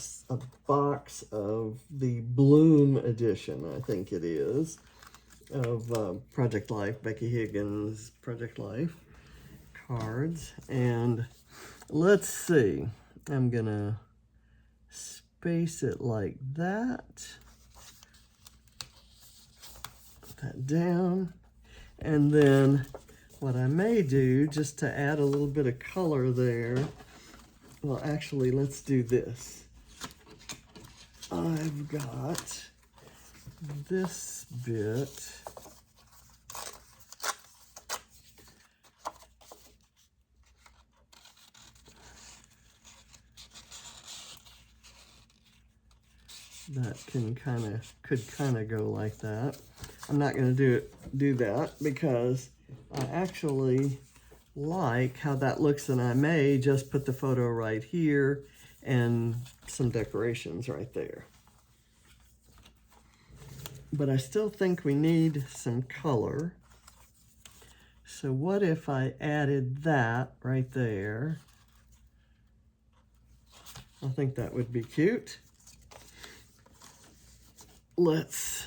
box of the Bloom edition, I think it is, of Project Life, Becky Higgins' Project Life cards. And let's see, I'm gonna space it like that. Put that down. And then what I may do, just to add a little bit of color there, well, actually, let's do this. I've got this bit. That could kind of go like that. I'm not going to do that because I actually like how that looks, and I may just put the photo right here and some decorations right there. But I still think we need some color. So what if I added that right there? I think that would be cute. Let's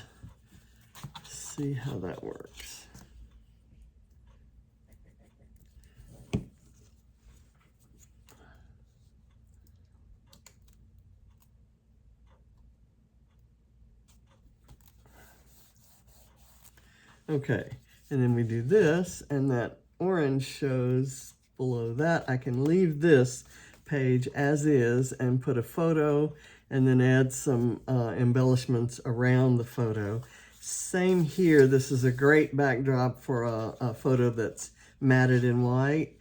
see how that works. Okay, and then we do this, and that orange shows below that. I can leave this page as is and put a photo and then add some embellishments around the photo. Same here. This is a great backdrop for a photo that's matted in white.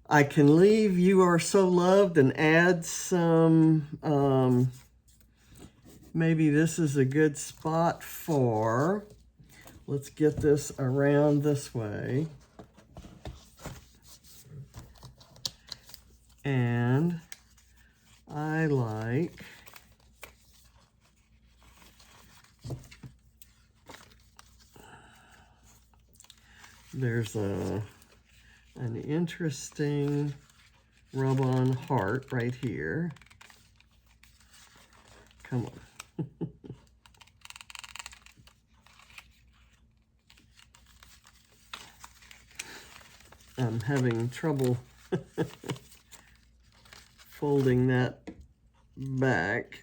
I can leave You Are So Loved and add some, maybe this is a good spot for, let's get this around this way. And I like there's an interesting rub-on heart right here. Come on. I'm having trouble folding that back.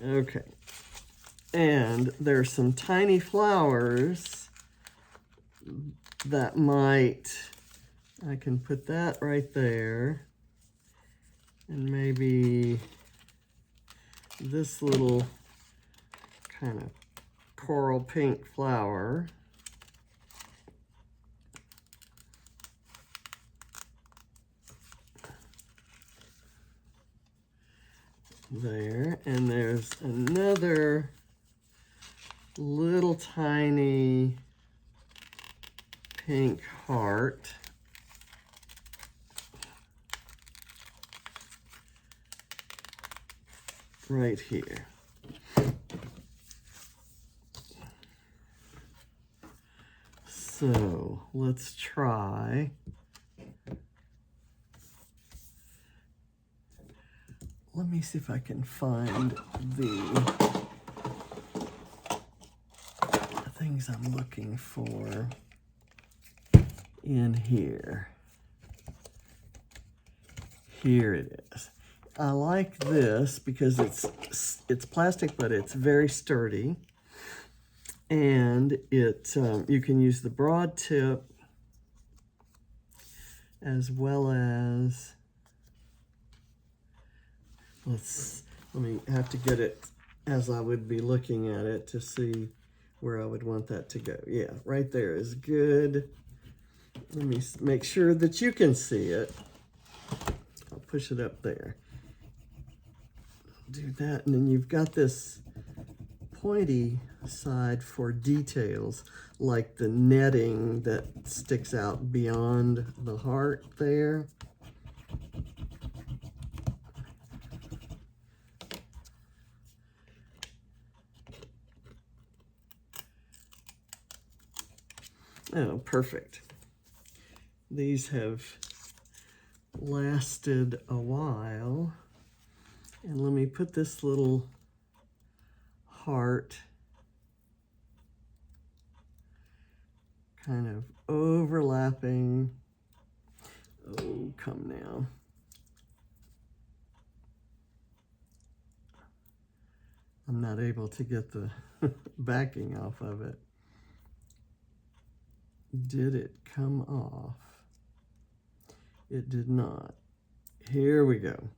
Okay, and there's some tiny flowers that I can put that right there, and maybe this little kind of coral pink flower. There, and there's another little tiny pink heart. Right here. So let's try. Let me see if I can find the things I'm looking for in here. Here it is. I like this because it's plastic, but it's very sturdy. And you can use the broad tip as well as Let me have to get it as I would be looking at it to see where I would want that to go. Yeah, right there is good. Let me make sure that you can see it. I'll push it up there. Do that, and then you've got this pointy side for details, like the netting that sticks out beyond the heart there. Oh, perfect. These have lasted a while. And let me put this little heart kind of overlapping. Oh, come now. I'm not able to get the backing off of it. Did it come off? It did not. Here we go.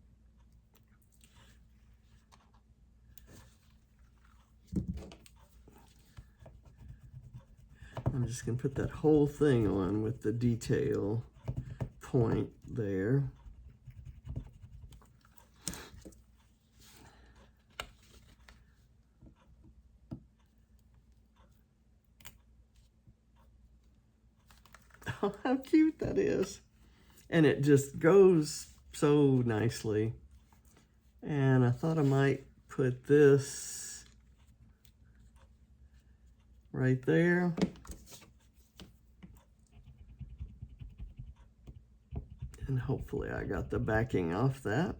I'm just going to put that whole thing on with the detail point there. Oh, how cute that is. And it just goes so nicely. And I thought I might put this right there. And hopefully I got the backing off that.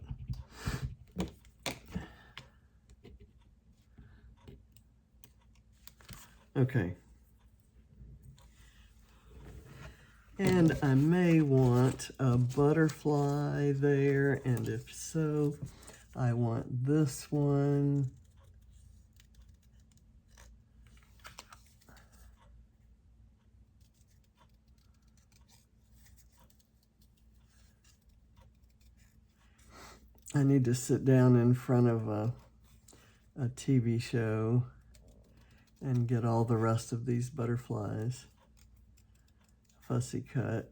Okay. And I may want a butterfly there, and if so, I want this one. I need to sit down in front of a TV show and get all the rest of these butterflies fussy cut.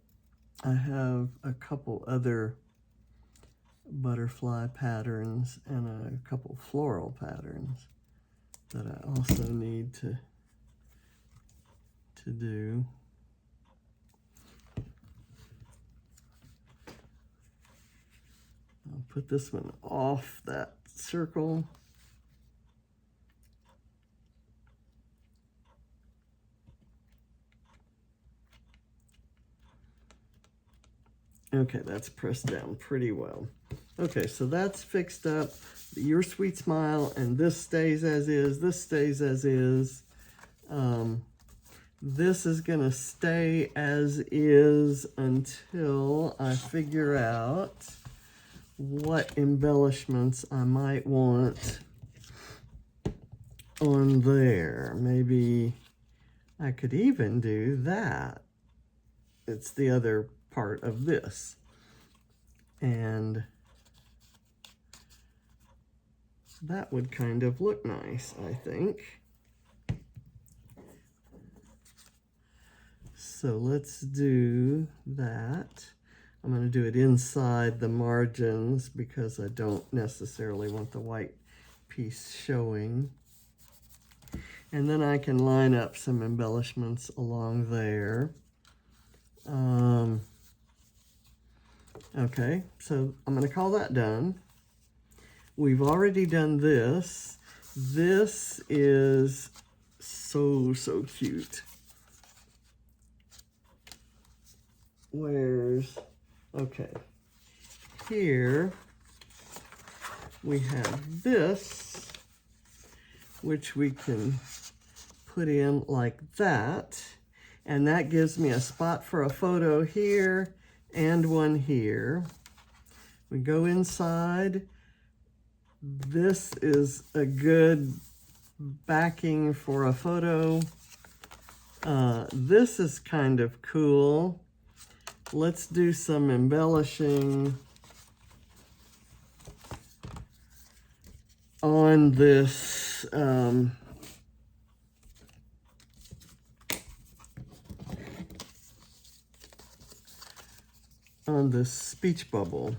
I have a couple other butterfly patterns and a couple floral patterns that I also need to do. I'll put this one off that circle. Okay, that's pressed down pretty well. Okay, so that's fixed up. Your Sweet Smile, and this stays as is. This stays as is. This is gonna stay as is until I figure out what embellishments I might want on there. Maybe I could even do that. It's the other part of this. And that would kind of look nice, I think. So let's do that. I'm going to do it inside the margins because I don't necessarily want the white piece showing. And then I can line up some embellishments along there. Okay, so I'm going to call that done. We've already done this. This is so cute. Okay, here we have this, which we can put in like that, and that gives me a spot for a photo here and one here. We go inside. This is a good backing for a photo. This is kind of cool. Let's do some embellishing. on this speech bubble.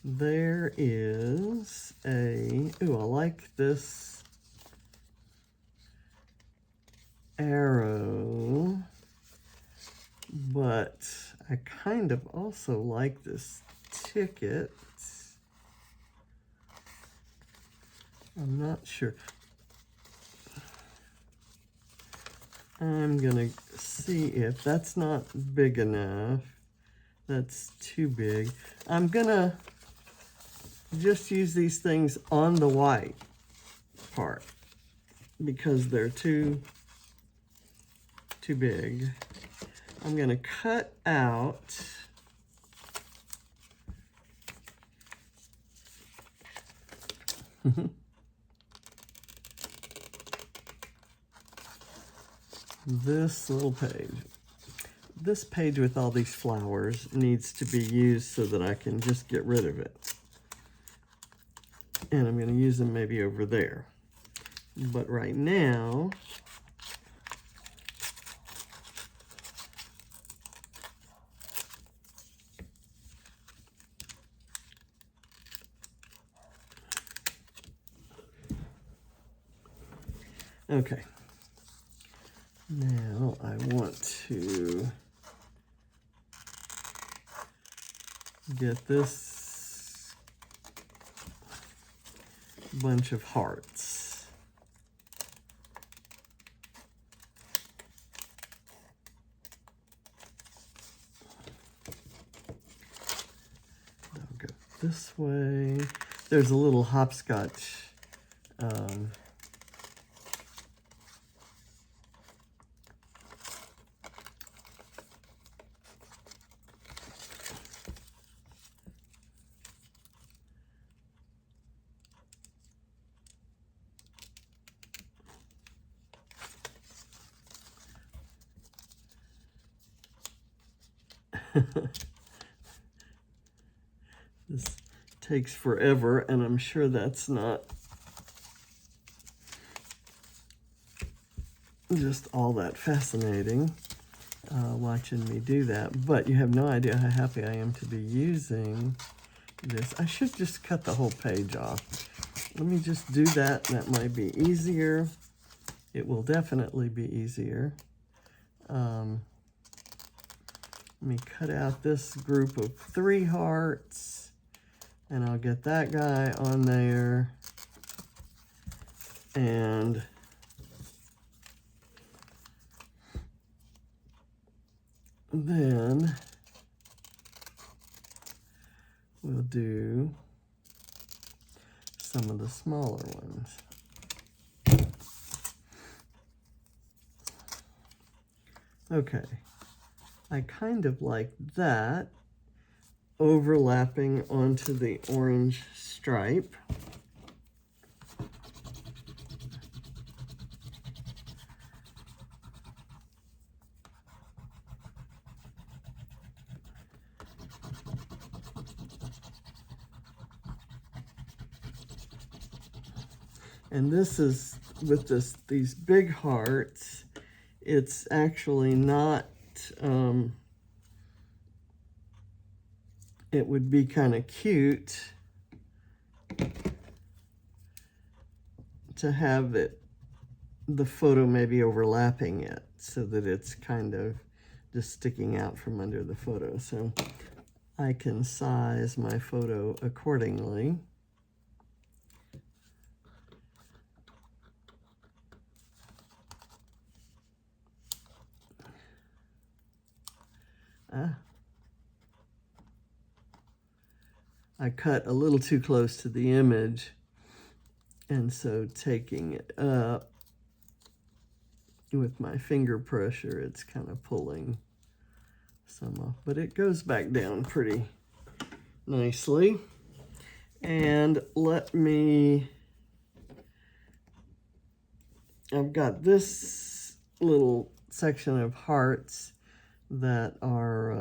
There is a, ooh, I like this arrow, but I kind of also like this ticket. I'm not sure. I'm gonna see if that's not big enough. That's too big. I'm gonna just use these things on the white part because they're too big. I'm gonna cut out this little page. This page with all these flowers needs to be used so that I can just get rid of it. And I'm going to use them maybe over there. But right now, okay. Now I want to get this bunch of hearts. I'll go this way. There's a little hopscotch this takes forever, and I'm sure that's not just all that fascinating watching me do that, but you have no idea how happy I am to be using this. I should just cut the whole page off. Let me just do that. That might be easier. It will definitely be easier. Let me cut out this group of 3 hearts, and I'll get that guy on there. And then we'll do some of the smaller ones. Okay. I kind of like that overlapping onto the orange stripe. And this is with these big hearts. It's actually not, it would be kind of cute to have it, the photo maybe overlapping it so that it's kind of just sticking out from under the photo. So I can size my photo accordingly. I cut a little too close to the image, and so taking it up with my finger pressure, it's kind of pulling some off, but it goes back down pretty nicely. And I've got this little section of hearts that are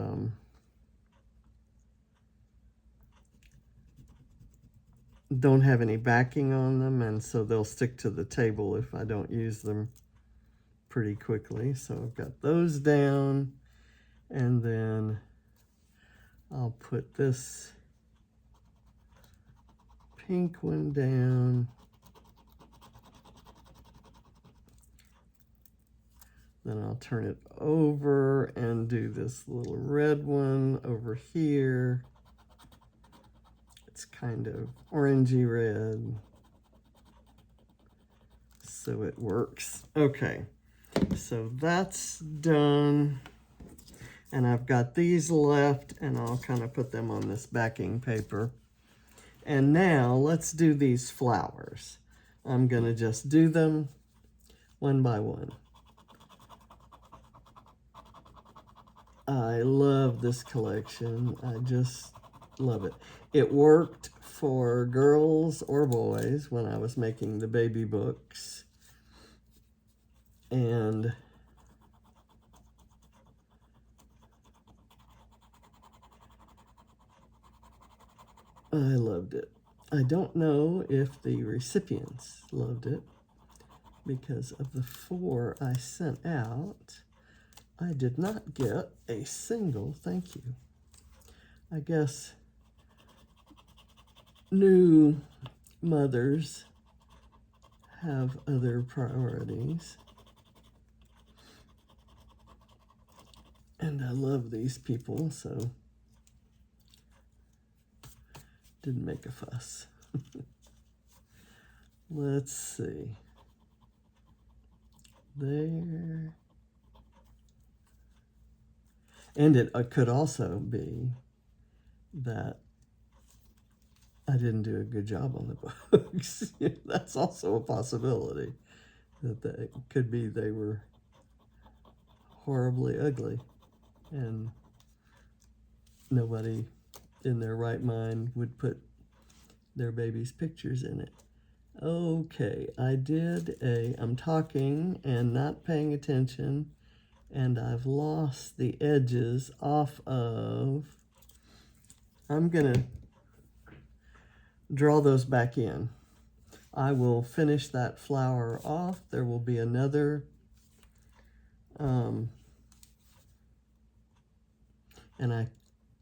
don't have any backing on them, and so they'll stick to the table if I don't use them pretty quickly. So I've got those down, and then I'll put this pink one down. Then I'll turn it over and do this little red one over here. It's kind of orangey red, so it works. Okay, so that's done. And I've got these left, and I'll kind of put them on this backing paper. And now let's do these flowers. I'm gonna just do them one by one. I love this collection. I just love it. It worked for girls or boys when I was making the baby books. And I loved it. I don't know if the recipients loved it, because of the 4 I sent out, I did not get a single thank you. I guess new mothers have other priorities. And I love these people, so didn't make a fuss. Let's see. There. And it could also be that I didn't do a good job on the books. That's also a possibility. That they could be they were horribly ugly, and nobody in their right mind would put their baby's pictures in it. Okay, I'm talking and not paying attention, and I've lost the edges off of. I'm gonna draw those back in. I will finish that flower off. There will be another, and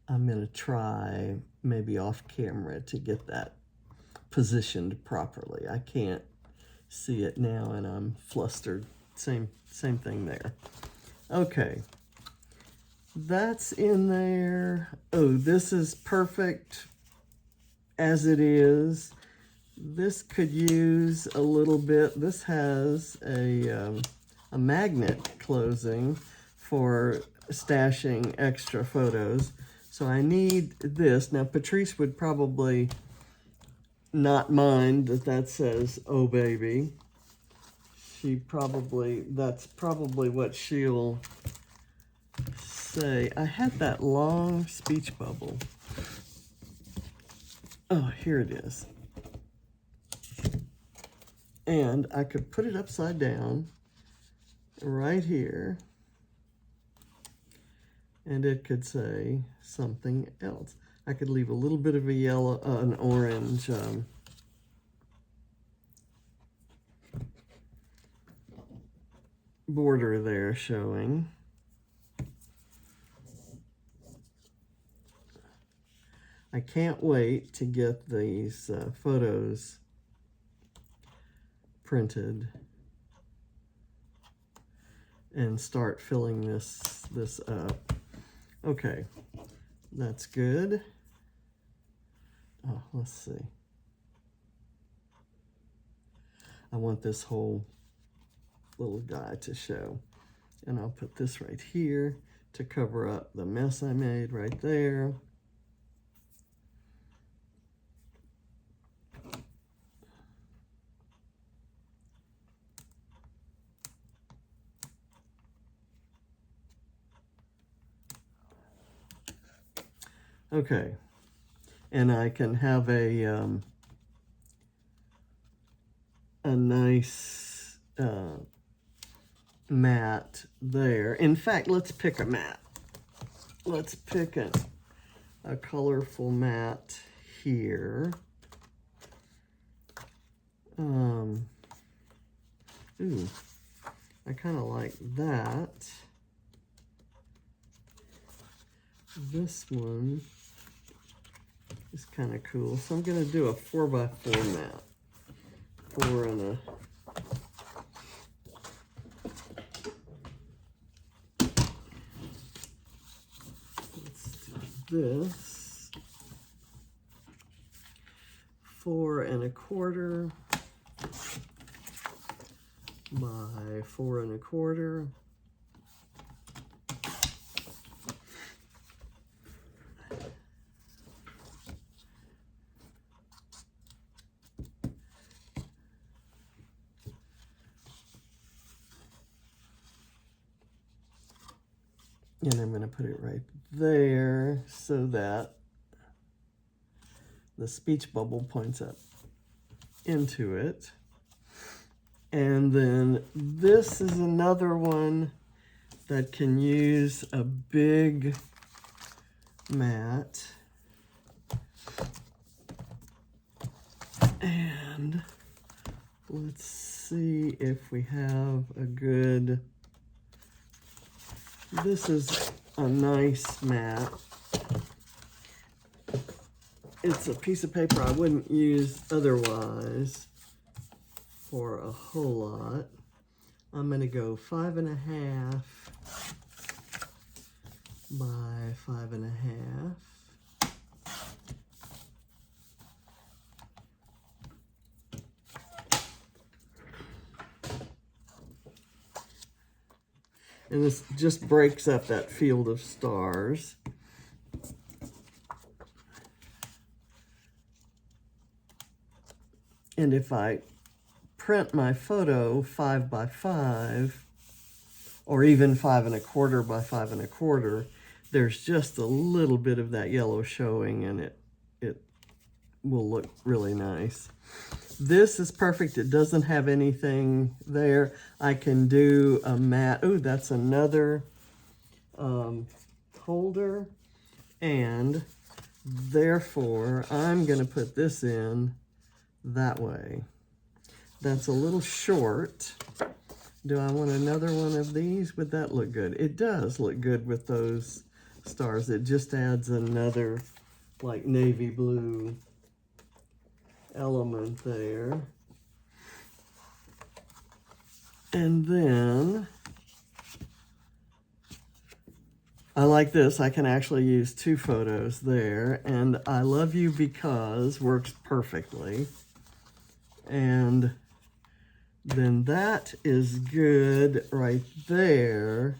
I'm gonna try maybe off camera to get that positioned properly. I can't see it now, and I'm flustered. Same thing there. Okay, that's in there. Oh, this is perfect as it is. This could use a little bit. This has a magnet closing for stashing extra photos. So I need this. Now, Patrice would probably not mind that says, "Oh, baby." That's probably what she'll say. I had that long speech bubble. Oh, here it is. And I could put it upside down right here, and it could say something else. I could leave a little bit of a yellow, an orange border there showing. I can't wait to get these photos printed and start filling this up. Okay, that's good. Oh, let's see. I want this whole little guy to show. And I'll put this right here to cover up the mess I made right there. Okay, and I can have a nice mat there. In fact, let's pick a mat. Let's pick a colorful mat here. Ooh, I kind of like that. This one is kind of cool. So I'm going to do a 4x4 mat. 4 and a... Let's do this. 4 1/4 by 4 1/4. And I'm going to put it right there so that the speech bubble points up into it. And then this is another one that can use a big mat. And let's see if we have a good... This is a nice mat. It's a piece of paper I wouldn't use otherwise for a whole lot. I'm going to go 5 1/2 by 5 1/2. And this just breaks up that field of stars. And if I print my photo 5 by 5, or even 5 1/4 by 5 1/4, there's just a little bit of that yellow showing, and it will look really nice. This is perfect. It doesn't have anything there. I can do a mat. Oh, that's another holder. And therefore, I'm going to put this in that way. That's a little short. Do I want another one of these? Would that look good? It does look good with those stars. It just adds another like navy blue element there. And then I like this. I can actually use 2 photos there. And I Love You Because works perfectly. And then that is good right there.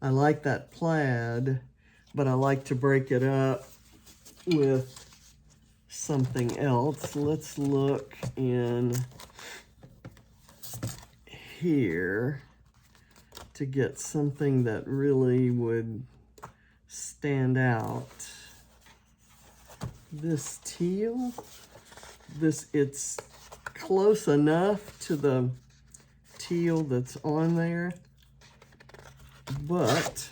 I like that plaid, but I like to break it up with something else. Let's look in here to get something that really would stand out. This teal, it's close enough to the teal that's on there, but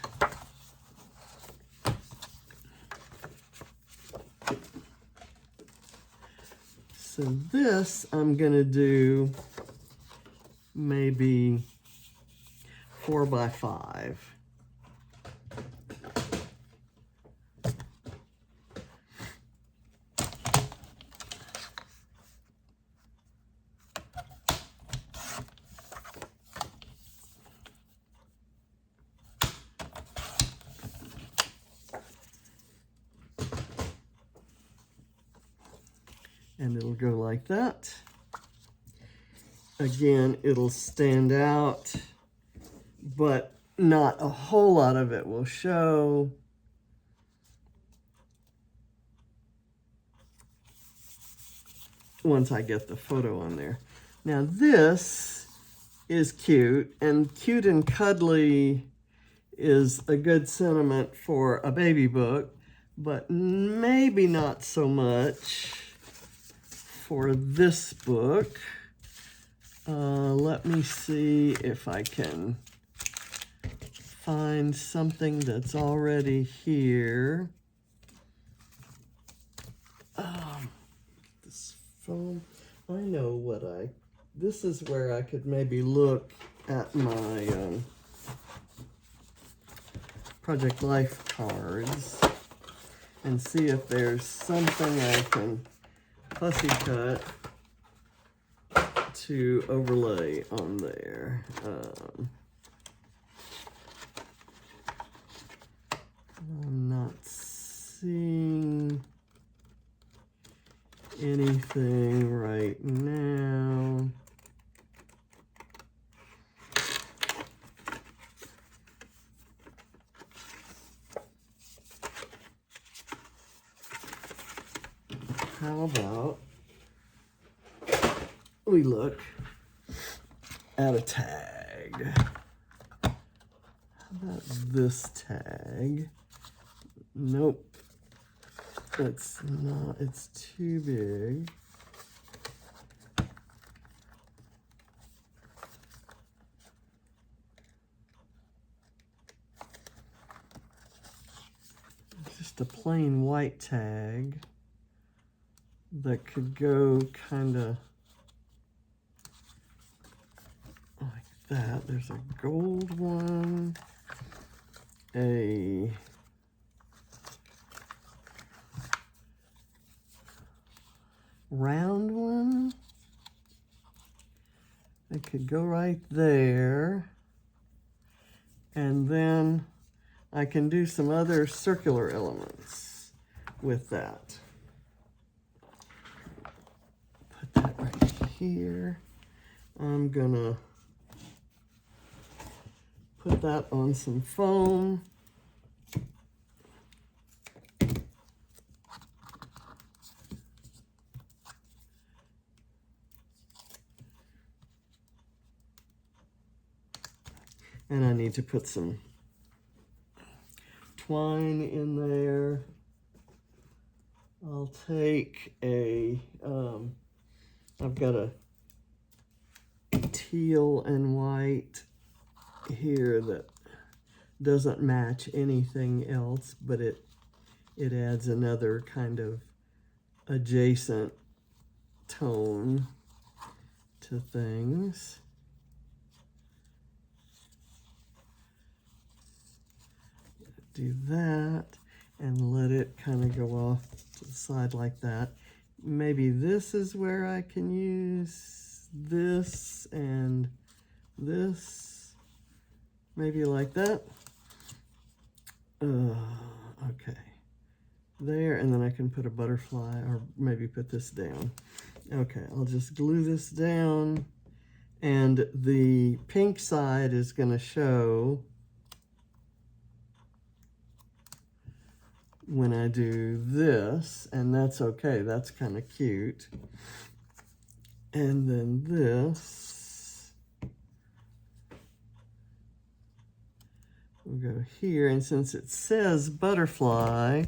so this I'm gonna do maybe 4 by 5. And it'll go like that. Again, it'll stand out, but not a whole lot of it will show. Once I get the photo on there. Now this is cute, and cute and cuddly is a good sentiment for a baby book, but maybe not so much for this book. Let me see if I can find something that's already here. This know what this is where I could maybe look at my Project Life cards and see if there's something I can fussy cut to overlay on there. I'm not seeing anything right now. How about we look at a tag? How about this tag? Nope, it's not, it's too big. It's just a plain white tag that could go kind of like that. There's a gold one, a round one. It could go right there. And then I can do some other circular elements with that. Put that right here. I'm gonna put that on some foam. And I need to put some twine in there. I'll take a, I've got a teal and white here that doesn't match anything else, but it adds another kind of adjacent tone to things. Do that and let it kind of go off to the side like that. Maybe this is where I can use this and this, maybe like that. Okay, there, and then I can put a butterfly, or maybe put this down. Okay, I'll just glue this down, and the pink side is going to show when I do this, and that's okay, that's kind of cute. And then this will go here, and since it says butterfly,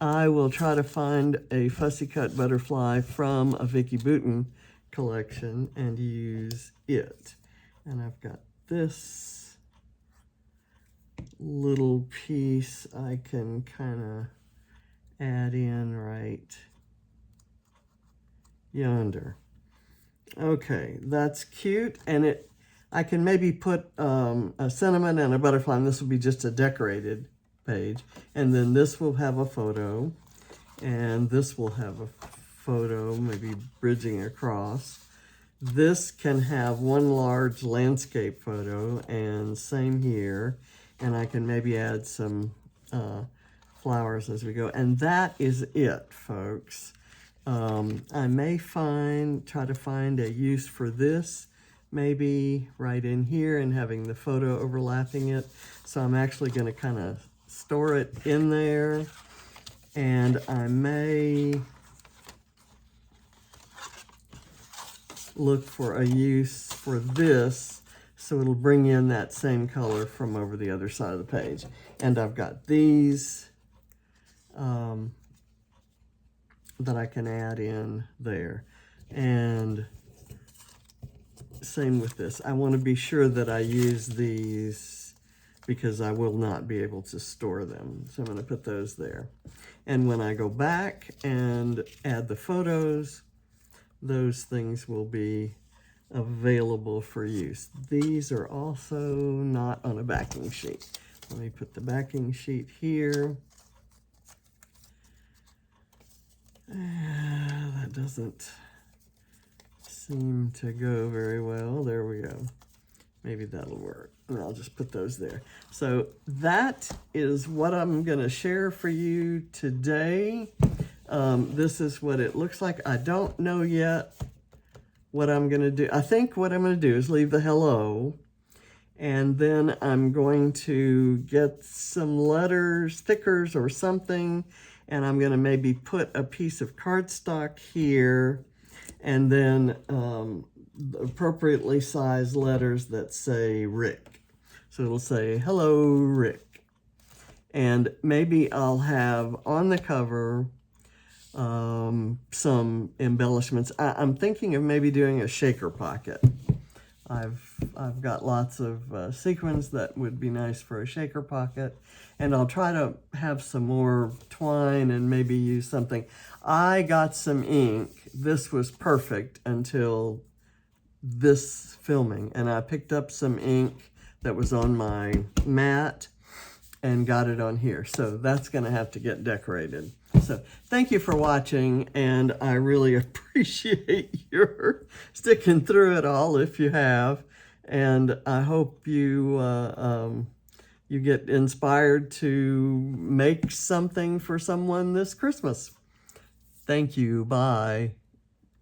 I will try to find a fussy cut butterfly from a Vicky Bouton collection and use it. And I've got this little piece I can kind of add in right yonder. Okay, that's cute, and I can maybe put a sentiment and a butterfly, and this will be just a decorated page, and then this will have a photo, and this will have a photo, maybe bridging across. This can have one large landscape photo, and same here. And I can maybe add some flowers as we go. And that is it, folks. I may try to find a use for this, maybe right in here and having the photo overlapping it. So I'm actually going to kind of store it in there. And I may look for a use for this, so it'll bring in that same color from over the other side of the page. And I've got these that I can add in there. And same with this. I want to be sure that I use these because I will not be able to store them. So I'm going to put those there. And when I go back and add the photos, those things will be available for use. These are also not on a backing sheet. Let me put the backing sheet here. That doesn't seem to go very well. There we go. Maybe that'll work. And I'll just put those there. So that is what I'm going to share for you today. This is what it looks like. I don't know yet what I'm going to do. I think what I'm going to do is leave the hello. And then I'm going to get some letters, stickers or something. And I'm going to maybe put a piece of cardstock here. And then appropriately sized letters that say Rick. So it'll say, hello, Rick. And maybe I'll have on the cover some embellishments. I'm thinking of maybe doing a shaker pocket. I've got lots of sequins that would be nice for a shaker pocket, and I'll try to have some more twine and maybe use something. I got some ink. This was perfect until this filming, and I picked up some ink that was on my mat and got it on here. So that's going to have to get decorated. So thank you for watching, and I really appreciate your sticking through it all if you have. And I hope you you get inspired to make something for someone this Christmas. Thank you. Bye.